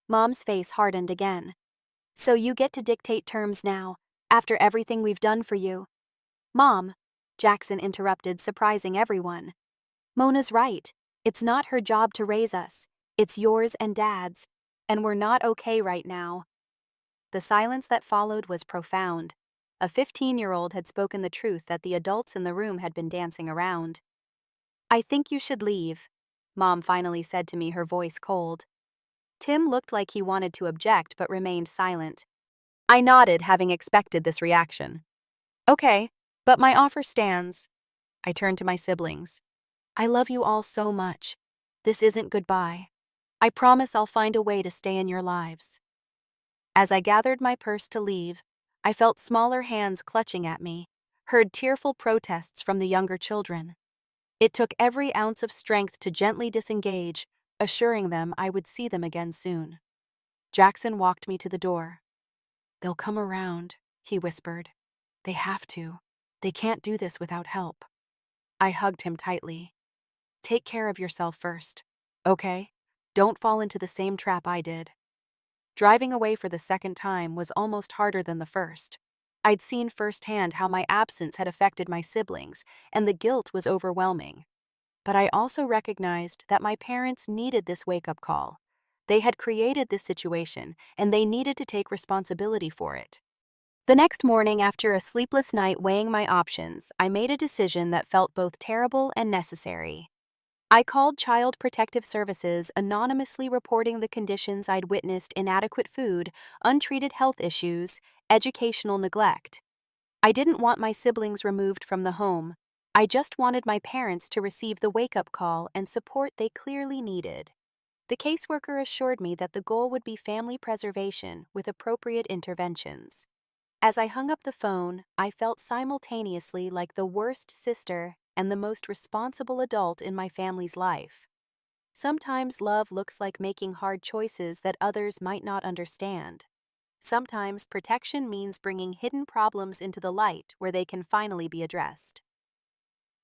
Mom's face hardened again. So you get to dictate terms now, after everything we've done for you. Mom, Jackson interrupted, surprising everyone. Mona's right. It's not her job to raise us. It's yours and Dad's, and we're not okay right now. The silence that followed was profound. A 15-year-old had spoken the truth that the adults in the room had been dancing around. I think you should leave, Mom finally said to me, her voice cold. Tim looked like he wanted to object but remained silent. I nodded, having expected this reaction. Okay, but my offer stands. I turned to my siblings. I love you all so much. This isn't goodbye. I promise I'll find a way to stay in your lives. As I gathered my purse to leave, I felt smaller hands clutching at me, heard tearful protests from the younger children. It took every ounce of strength to gently disengage, assuring them I would see them again soon. Jackson walked me to the door. They'll come around, he whispered. They have to. They can't do this without help. I hugged him tightly. Take care of yourself first, okay? Don't fall into the same trap I did. Driving away for the second time was almost harder than the first. I'd seen firsthand how my absence had affected my siblings, and the guilt was overwhelming. But I also recognized that my parents needed this wake-up call. They had created this situation, and they needed to take responsibility for it. The next morning, after a sleepless night weighing my options, I made a decision that felt both terrible and necessary. I called Child Protective Services, anonymously reporting the conditions I'd witnessed: inadequate food, untreated health issues, educational neglect. I didn't want my siblings removed from the home. I just wanted my parents to receive the wake-up call and support they clearly needed. The caseworker assured me that the goal would be family preservation with appropriate interventions. As I hung up the phone, I felt simultaneously like the worst sister and the most responsible adult in my family's life. Sometimes love looks like making hard choices that others might not understand. Sometimes protection means bringing hidden problems into the light where they can finally be addressed.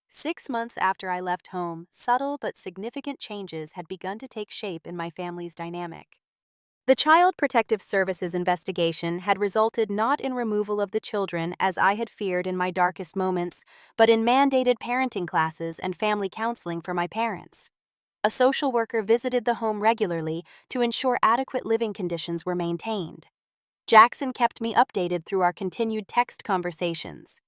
6 months after I left home, subtle but significant changes had begun to take shape in my family's dynamic. The Child Protective Services investigation had resulted not in removal of the children as I had feared in my darkest moments, but in mandated parenting classes and family counseling for my parents. A social worker visited the home regularly to ensure adequate living conditions were maintained. Jackson kept me updated through our continued text conversations.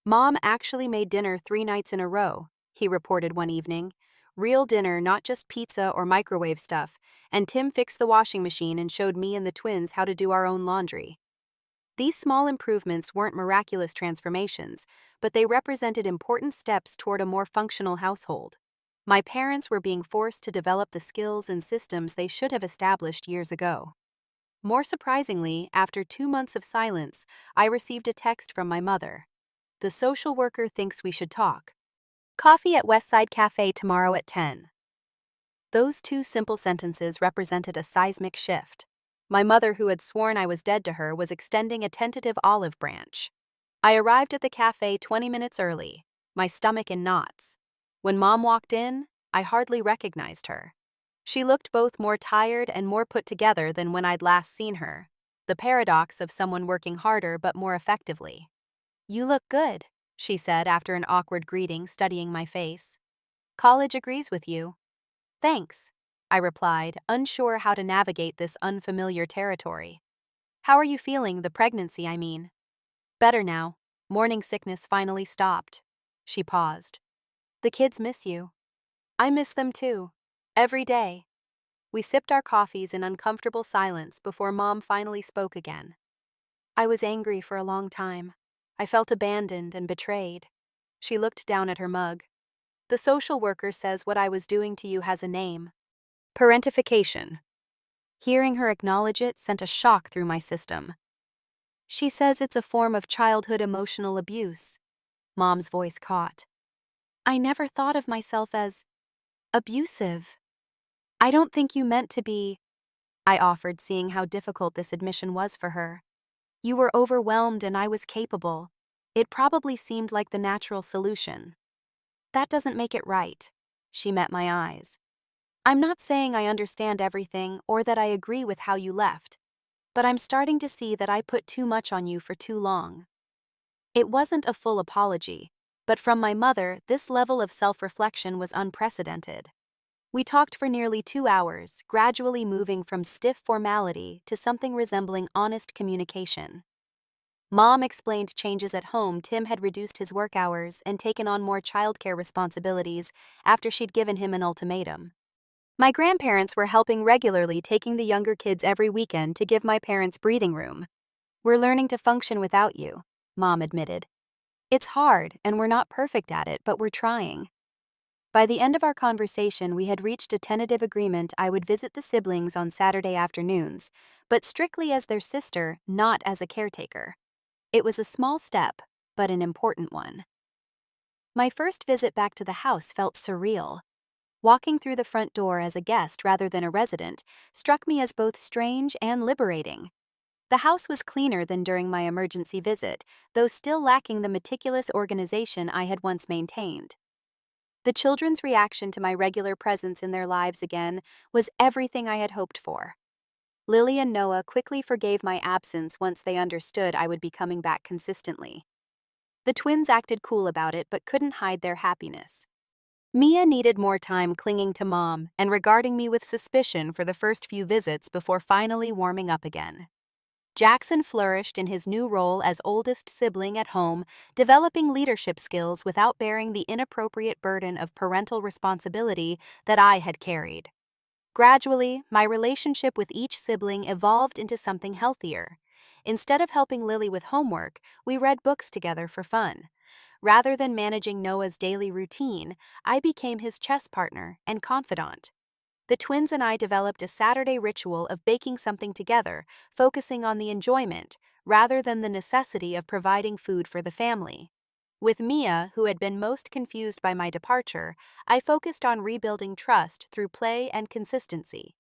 "Mom actually made dinner 3 nights in a row," he reported one evening. "Real dinner, not just pizza or microwave stuff, and Tim fixed the washing machine and showed me and the twins how to do our own laundry." These small improvements weren't miraculous transformations, but they represented important steps toward a more functional household. My parents were being forced to develop the skills and systems they should have established years ago. More surprisingly, after 2 months of silence, I received a text from my mother. "The social worker thinks we should talk. Coffee at Westside Cafe tomorrow at 10. Those two simple sentences represented a seismic shift. My mother, who had sworn I was dead to her, was extending a tentative olive branch. I arrived at the cafe 20 minutes early, my stomach in knots. When Mom walked in, I hardly recognized her. She looked both more tired and more put together than when I'd last seen her, the paradox of someone working harder but more effectively. "You look good," she said after an awkward greeting, studying my face. "College agrees with you." "Thanks," I replied, unsure how to navigate this unfamiliar territory. "How are you feeling, the pregnancy, I mean?" "Better now. Morning sickness finally stopped." She paused. "The kids miss you." "I miss them too. Every day." We sipped our coffees in uncomfortable silence before Mom finally spoke again. "I was angry for a long time. I felt abandoned and betrayed." She looked down at her mug. "The social worker says what I was doing to you has a name. Parentification." Hearing her acknowledge it sent a shock through my system. "She says it's a form of childhood emotional abuse." Mom's voice caught. "I never thought of myself as abusive." "I don't think you meant to be," I offered, seeing how difficult this admission was for her. "You were overwhelmed and I was capable. It probably seemed like the natural solution." "That doesn't make it right." She met my eyes. "I'm not saying I understand everything or that I agree with how you left, but I'm starting to see that I put too much on you for too long." It wasn't a full apology, but from my mother, this level of self-reflection was unprecedented. We talked for nearly 2 hours, gradually moving from stiff formality to something resembling honest communication. Mom explained changes at home. Tim had reduced his work hours and taken on more childcare responsibilities after she'd given him an ultimatum. My grandparents were helping regularly, taking the younger kids every weekend to give my parents breathing room. "We're learning to function without you," Mom admitted. "It's hard, and we're not perfect at it, but we're trying." By the end of our conversation, we had reached a tentative agreement I would visit the siblings on Saturday afternoons, but strictly as their sister, not as a caretaker. It was a small step, but an important one. My first visit back to the house felt surreal. Walking through the front door as a guest rather than a resident struck me as both strange and liberating. The house was cleaner than during my emergency visit, though still lacking the meticulous organization I had once maintained. The children's reaction to my regular presence in their lives again was everything I had hoped for. Lily and Noah quickly forgave my absence once they understood I would be coming back consistently. The twins acted cool about it but couldn't hide their happiness. Mia needed more time clinging to Mom and regarding me with suspicion for the first few visits before finally warming up again. Jackson flourished in his new role as oldest sibling at home, developing leadership skills without bearing the inappropriate burden of parental responsibility that I had carried. Gradually, my relationship with each sibling evolved into something healthier. Instead of helping Lily with homework, we read books together for fun. Rather than managing Noah's daily routine, I became his chess partner and confidant. The twins and I developed a Saturday ritual of baking something together, focusing on the enjoyment rather than the necessity of providing food for the family. With Mia, who had been most confused by my departure, I focused on rebuilding trust through play and consistency.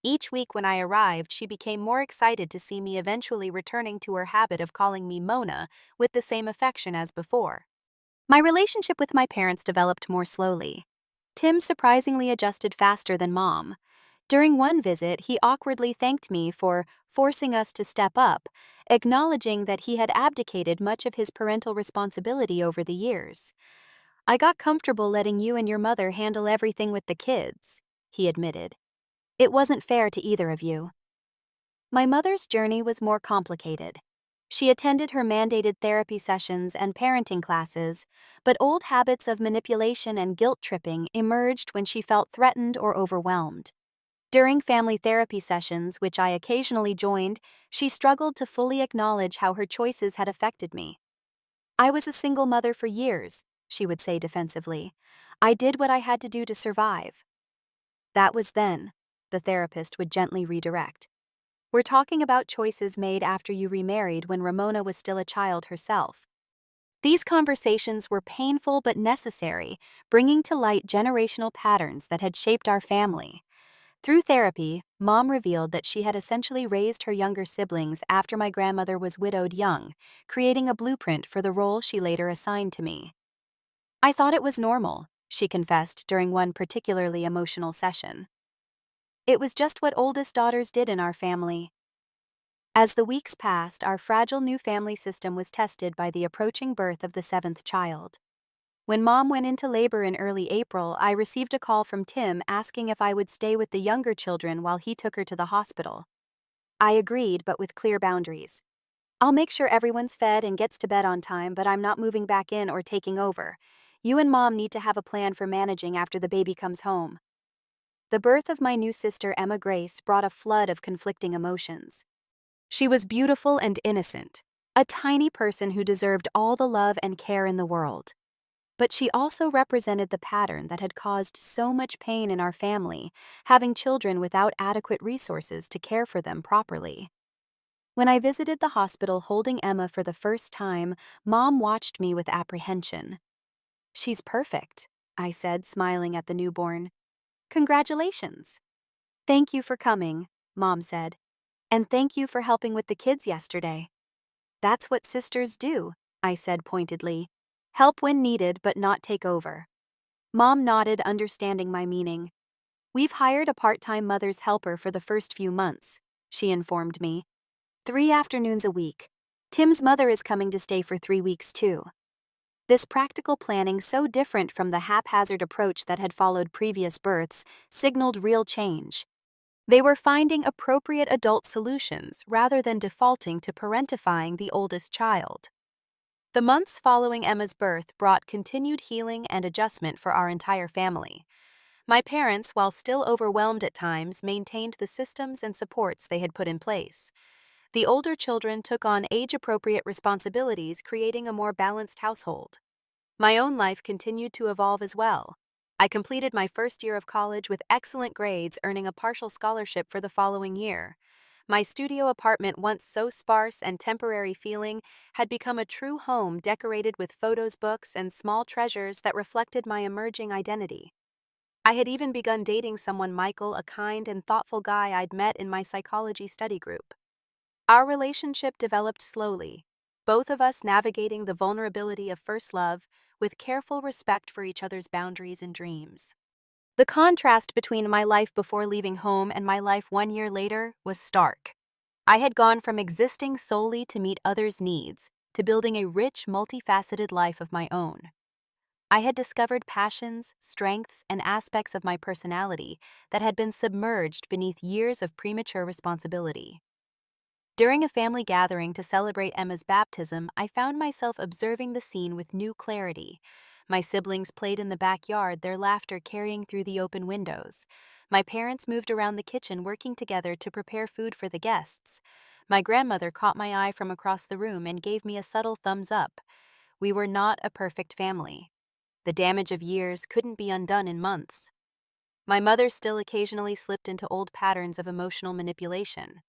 Each week when I arrived, she became more excited to see me eventually returning to her habit of calling me Mona with the same affection as before. My relationship with my parents developed more slowly. Tim surprisingly adjusted faster than Mom. During one visit, he awkwardly thanked me for forcing us to step up, acknowledging that he had abdicated much of his parental responsibility over the years. "I got comfortable letting you and your mother handle everything with the kids," he admitted. "It wasn't fair to either of you." My mother's journey was more complicated. She attended her mandated therapy sessions and parenting classes, but old habits of manipulation and guilt tripping emerged when she felt threatened or overwhelmed. During family therapy sessions, which I occasionally joined, she struggled to fully acknowledge how her choices had affected me. "I was a single mother for years," she would say defensively. "I did what I had to do to survive." "That was then," the therapist would gently redirect. "We're talking about choices made after you remarried when Ramona was still a child herself." These conversations were painful but necessary, bringing to light generational patterns that had shaped our family. Through therapy, Mom revealed that she had essentially raised her younger siblings after my grandmother was widowed young, creating a blueprint for the role she later assigned to me. "I thought it was normal," she confessed during one particularly emotional session. "It was just what oldest daughters did in our family." As the weeks passed, our fragile new family system was tested by the approaching birth of the seventh child. When Mom went into labor in early April, I received a call from Tim asking if I would stay with the younger children while he took her to the hospital. I agreed, but with clear boundaries. "I'll make sure everyone's fed and gets to bed on time, but I'm not moving back in or taking over. You and Mom need to have a plan for managing after the baby comes home." The birth of my new sister, Emma Grace, brought a flood of conflicting emotions. She was beautiful and innocent, a tiny person who deserved all the love and care in the world. But she also represented the pattern that had caused so much pain in our family, having children without adequate resources to care for them properly. When I visited the hospital holding Emma for the first time, Mom watched me with apprehension. "She's perfect," I said, smiling at the newborn. "Congratulations." "Thank you for coming," Mom said. "And thank you for helping with the kids yesterday." "That's what sisters do," I said pointedly. "Help when needed, but not take over." Mom nodded, understanding my meaning. "We've hired a part-time mother's helper for the first few months," she informed me. 3 afternoons a week. Tim's mother is coming to stay for 3 weeks too. This practical planning, so different from the haphazard approach that had followed previous births, signaled real change. They were finding appropriate adult solutions rather than defaulting to parentifying the oldest child. The months following Emma's birth brought continued healing and adjustment for our entire family. My parents, while still overwhelmed at times, maintained the systems and supports they had put in place. The older children took on age-appropriate responsibilities, creating a more balanced household. My own life continued to evolve as well. I completed my first year of college with excellent grades, earning a partial scholarship for the following year. My studio apartment, once so sparse and temporary feeling, had become a true home decorated with photos, books, and small treasures that reflected my emerging identity. I had even begun dating someone, Michael, a kind and thoughtful guy I'd met in my psychology study group. Our relationship developed slowly, both of us navigating the vulnerability of first love with careful respect for each other's boundaries and dreams. The contrast between my life before leaving home and my life 1 year later was stark. I had gone from existing solely to meet others' needs to building a rich, multifaceted life of my own. I had discovered passions, strengths, and aspects of my personality that had been submerged beneath years of premature responsibility. During a family gathering to celebrate Emma's baptism, I found myself observing the scene with new clarity. My siblings played in the backyard, their laughter carrying through the open windows. My parents moved around the kitchen, working together to prepare food for the guests. My grandmother caught my eye from across the room and gave me a subtle thumbs up. We were not a perfect family. The damage of years couldn't be undone in months. My mother still occasionally slipped into old patterns of emotional manipulation.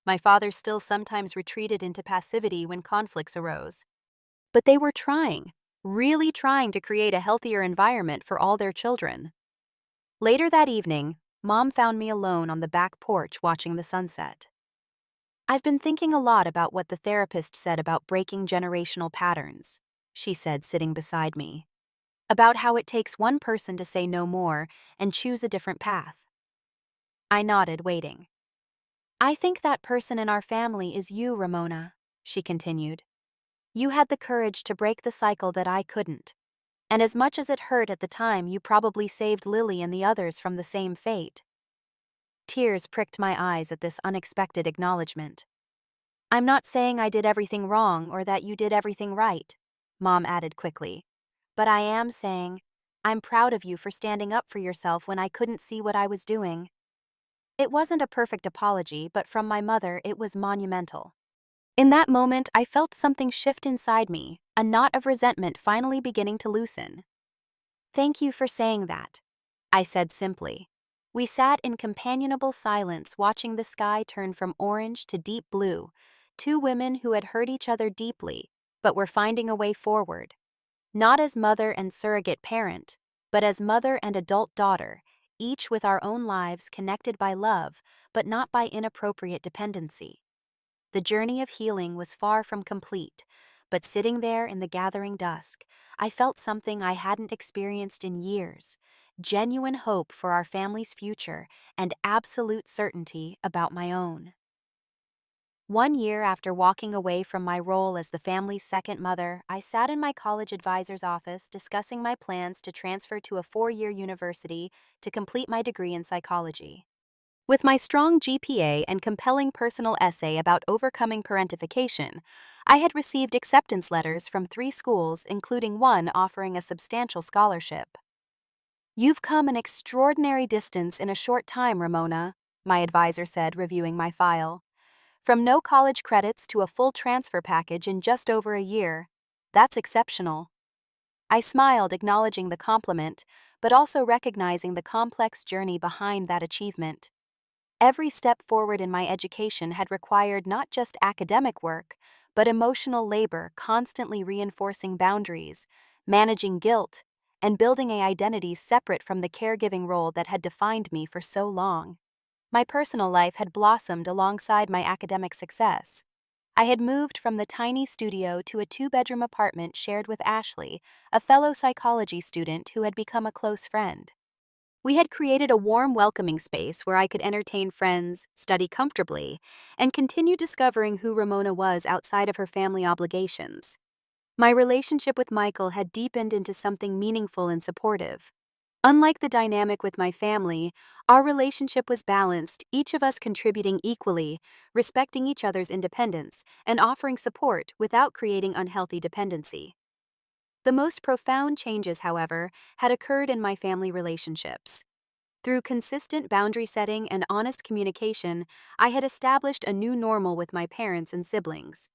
My father still sometimes retreated into passivity when conflicts arose. But they were trying. really trying to create a healthier environment for all their children. Later that evening, Mom found me alone on the back porch watching the sunset. "I've been thinking a lot about what the therapist said about breaking generational patterns," she said, sitting beside me. "About how it takes one person to say no more and choose a different path." I nodded, waiting. "I think that person in our family is you, Ramona," she continued. "You had the courage to break the cycle that I couldn't. And as much as it hurt at the time, you probably saved Lily and the others from the same fate." Tears pricked my eyes at this unexpected acknowledgement. "I'm not saying I did everything wrong or that you did everything right," Mom added quickly. "But I am saying, I'm proud of you for standing up for yourself when I couldn't see what I was doing." It wasn't a perfect apology, but from my mother it was monumental. In that moment, I felt something shift inside me, a knot of resentment finally beginning to loosen. "Thank you for saying that," I said simply. We sat in companionable silence, watching the sky turn from orange to deep blue, two women who had hurt each other deeply, but were finding a way forward. Not as mother and surrogate parent, but as mother and adult daughter, each with our own lives connected by love, but not by inappropriate dependency. The journey of healing was far from complete, but sitting there in the gathering dusk, I felt something I hadn't experienced in years: genuine hope for our family's future and absolute certainty about my own. 1 year after walking away from my role as the family's second mother, I sat in my college advisor's office discussing my plans to transfer to a 4-year university to complete my degree in psychology. With my strong GPA and compelling personal essay about overcoming parentification, I had received acceptance letters from 3 schools, including one offering a substantial scholarship. "You've come an extraordinary distance in a short time, Ramona," my advisor said, reviewing my file. "From no college credits to a full transfer package in just over a year. That's exceptional." I smiled, acknowledging the compliment, but also recognizing the complex journey behind that achievement. Every step forward in my education had required not just academic work, but emotional labor, constantly reinforcing boundaries, managing guilt, and building an identity separate from the caregiving role that had defined me for so long. My personal life had blossomed alongside my academic success. I had moved from the tiny studio to a 2-bedroom apartment shared with Ashley, a fellow psychology student who had become a close friend. We had created a warm, welcoming space where I could entertain friends, study comfortably, and continue discovering who Ramona was outside of her family obligations. My relationship with Michael had deepened into something meaningful and supportive. Unlike the dynamic with my family, our relationship was balanced, each of us contributing equally, respecting each other's independence, and offering support without creating unhealthy dependency. The most profound changes, however, had occurred in my family relationships. Through consistent boundary setting and honest communication, I had established a new normal with my parents and siblings.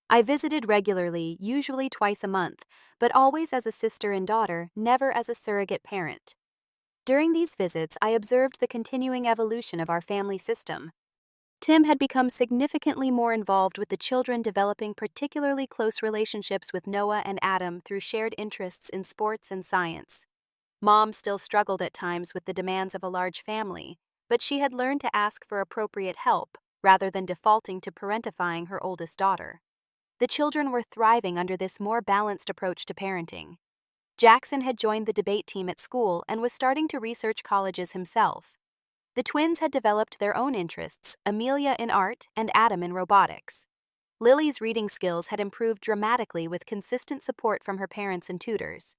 I visited regularly, usually twice a month, but always as a sister and daughter, never as a surrogate parent. During these visits, I observed the continuing evolution of our family system. Tim had become significantly more involved with the children, developing particularly close relationships with Noah and Adam through shared interests in sports and science. Mom still struggled at times with the demands of a large family, but she had learned to ask for appropriate help rather than defaulting to parentifying her oldest daughter. The children were thriving under this more balanced approach to parenting. Jackson had joined the debate team at school and was starting to research colleges himself. The twins had developed their own interests, Amelia in art and Adam in robotics. Lily's reading skills had improved dramatically with consistent support from her parents and tutors.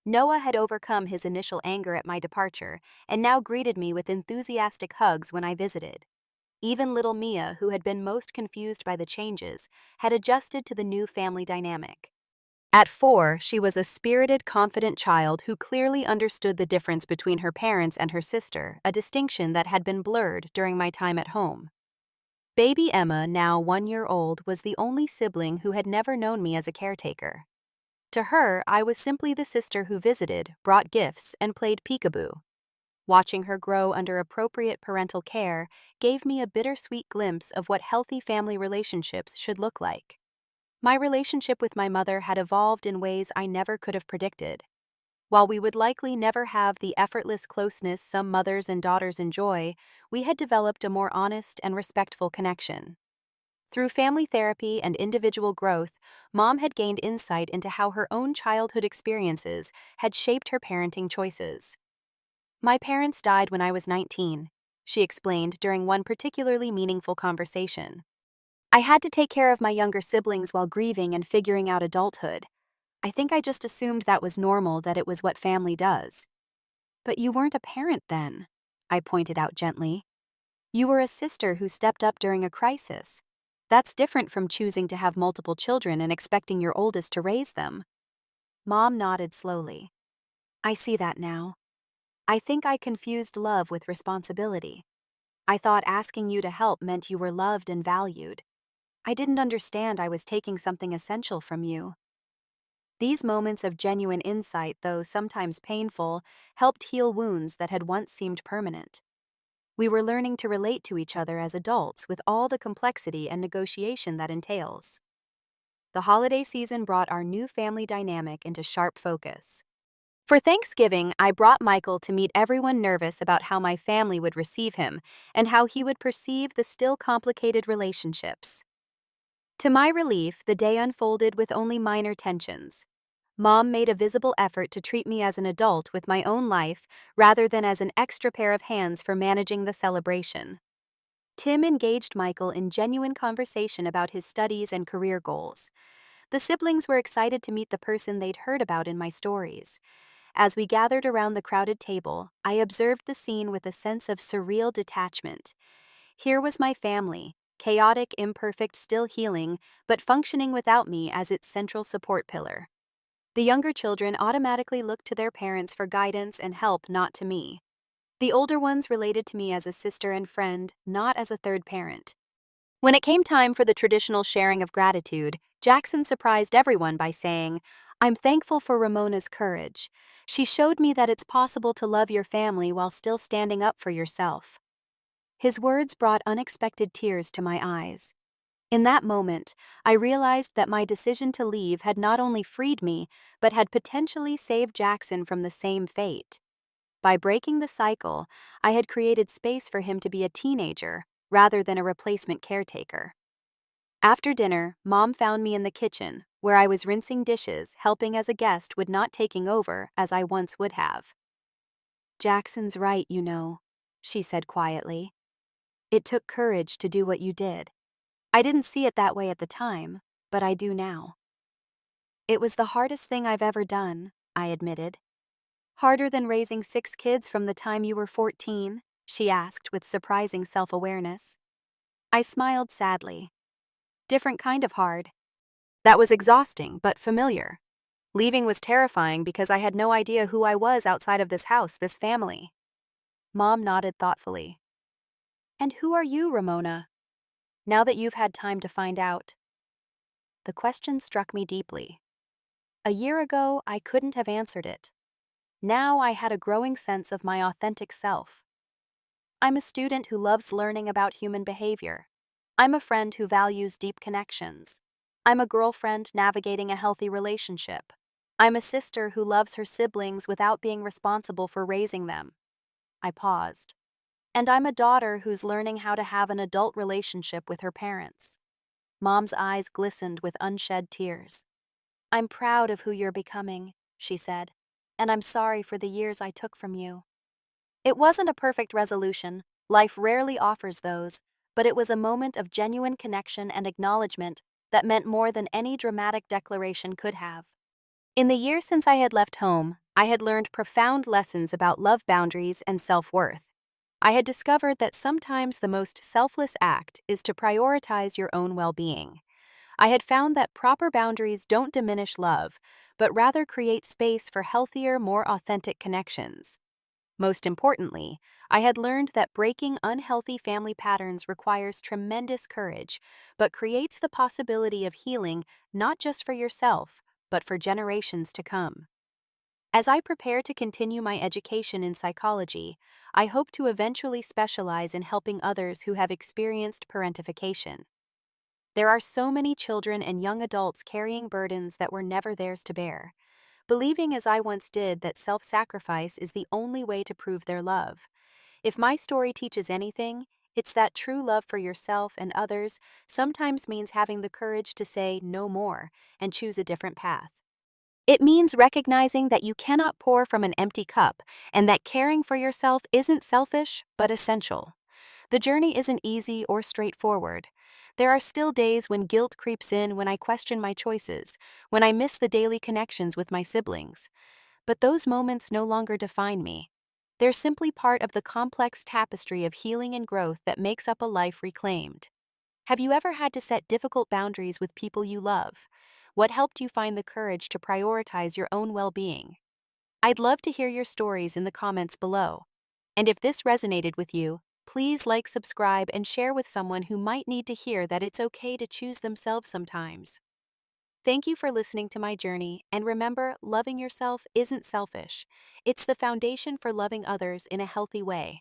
Noah had overcome his initial anger at my departure and now greeted me with enthusiastic hugs when I visited. Even little Mia, who had been most confused by the changes, had adjusted to the new family dynamic. At 4, she was a spirited, confident child who clearly understood the difference between her parents and her sister, a distinction that had been blurred during my time at home. Baby Emma, now 1 year old, was the only sibling who had never known me as a caretaker. To her, I was simply the sister who visited, brought gifts, and played peekaboo. Watching her grow under appropriate parental care gave me a bittersweet glimpse of what healthy family relationships should look like. My relationship with my mother had evolved in ways I never could have predicted. While we would likely never have the effortless closeness some mothers and daughters enjoy, we had developed a more honest and respectful connection. Through family therapy and individual growth, Mom had gained insight into how her own childhood experiences had shaped her parenting choices. My parents died when I was 19, she explained during one particularly meaningful conversation. I had to take care of my younger siblings while grieving and figuring out adulthood. I think I just assumed that was normal, that it was what family does. But you weren't a parent then, I pointed out gently. You were a sister who stepped up during a crisis. That's different from choosing to have multiple children and expecting your oldest to raise them. Mom nodded slowly. I see that now. I think I confused love with responsibility. I thought asking you to help meant you were loved and valued. I didn't understand I was taking something essential from you. These moments of genuine insight, though sometimes painful, helped heal wounds that had once seemed permanent. We were learning to relate to each other as adults with all the complexity and negotiation that entails. The holiday season brought our new family dynamic into sharp focus. For Thanksgiving, I brought Michael to meet everyone, nervous about how my family would receive him and how he would perceive the still complicated relationships. To my relief, the day unfolded with only minor tensions. Mom made a visible effort to treat me as an adult with my own life rather than as an extra pair of hands for managing the celebration. Tim engaged Michael in genuine conversation about his studies and career goals. The siblings were excited to meet the person they'd heard about in my stories. As we gathered around the crowded table, I observed the scene with a sense of surreal detachment. Here was my family, chaotic, imperfect, still healing, but functioning without me as its central support pillar. The younger children automatically looked to their parents for guidance and help, not to me. The older ones related to me as a sister and friend, not as a third parent. When it came time for the traditional sharing of gratitude, Jackson surprised everyone by saying, "I'm thankful for Ramona's courage. She showed me that it's possible to love your family while still standing up for yourself." His words brought unexpected tears to my eyes. In that moment, I realized that my decision to leave had not only freed me, but had potentially saved Jackson from the same fate. By breaking the cycle, I had created space for him to be a teenager rather than a replacement caretaker. After dinner, Mom found me in the kitchen, where I was rinsing dishes, helping as a guest would, not taking over as I once would have. "Jackson's right, you know," she said quietly. "It took courage to do what you did. I didn't see it that way at the time, but I do now." "It was the hardest thing I've ever done," I admitted. "Harder than raising 6 kids from the time you were 14, she asked with surprising self-awareness. I smiled sadly. "Different kind of hard. That was exhausting but familiar. Leaving was terrifying because I had no idea who I was outside of this house, this family." Mom nodded thoughtfully. "And who are you, Ramona? Now that you've had time to find out." The question struck me deeply. A year ago, I couldn't have answered it. Now I had a growing sense of my authentic self. I'm a student who loves learning about human behavior. I'm a friend who values deep connections. I'm a girlfriend navigating a healthy relationship. I'm a sister who loves her siblings without being responsible for raising them. I paused. And I'm a daughter who's learning how to have an adult relationship with her parents. Mom's eyes glistened with unshed tears. "I'm proud of who you're becoming," she said, "and I'm sorry for the years I took from you." It wasn't a perfect resolution. Life rarely offers those, but it was a moment of genuine connection and acknowledgement that meant more than any dramatic declaration could have. In the year since I had left home, I had learned profound lessons about love, boundaries, and self-worth. I had discovered that sometimes the most selfless act is to prioritize your own well-being. I had found that proper boundaries don't diminish love, but rather create space for healthier, more authentic connections. Most importantly, I had learned that breaking unhealthy family patterns requires tremendous courage, but creates the possibility of healing not just for yourself, but for generations to come. As I prepare to continue my education in psychology, I hope to eventually specialize in helping others who have experienced parentification. There are so many children and young adults carrying burdens that were never theirs to bear, believing as I once did that self-sacrifice is the only way to prove their love. If my story teaches anything, it's that true love for yourself and others sometimes means having the courage to say no more and choose a different path. It means recognizing that you cannot pour from an empty cup and that caring for yourself isn't selfish but essential. The journey isn't easy or straightforward. There are still days when guilt creeps in, when I question my choices, when I miss the daily connections with my siblings. But those moments no longer define me. They're simply part of the complex tapestry of healing and growth that makes up a life reclaimed. Have you ever had to set difficult boundaries with people you love? What helped you find the courage to prioritize your own well-being? I'd love to hear your stories in the comments below. And if this resonated with you, please like, subscribe, and share with someone who might need to hear that it's okay to choose themselves sometimes. Thank you for listening to my journey, and remember, loving yourself isn't selfish. It's the foundation for loving others in a healthy way.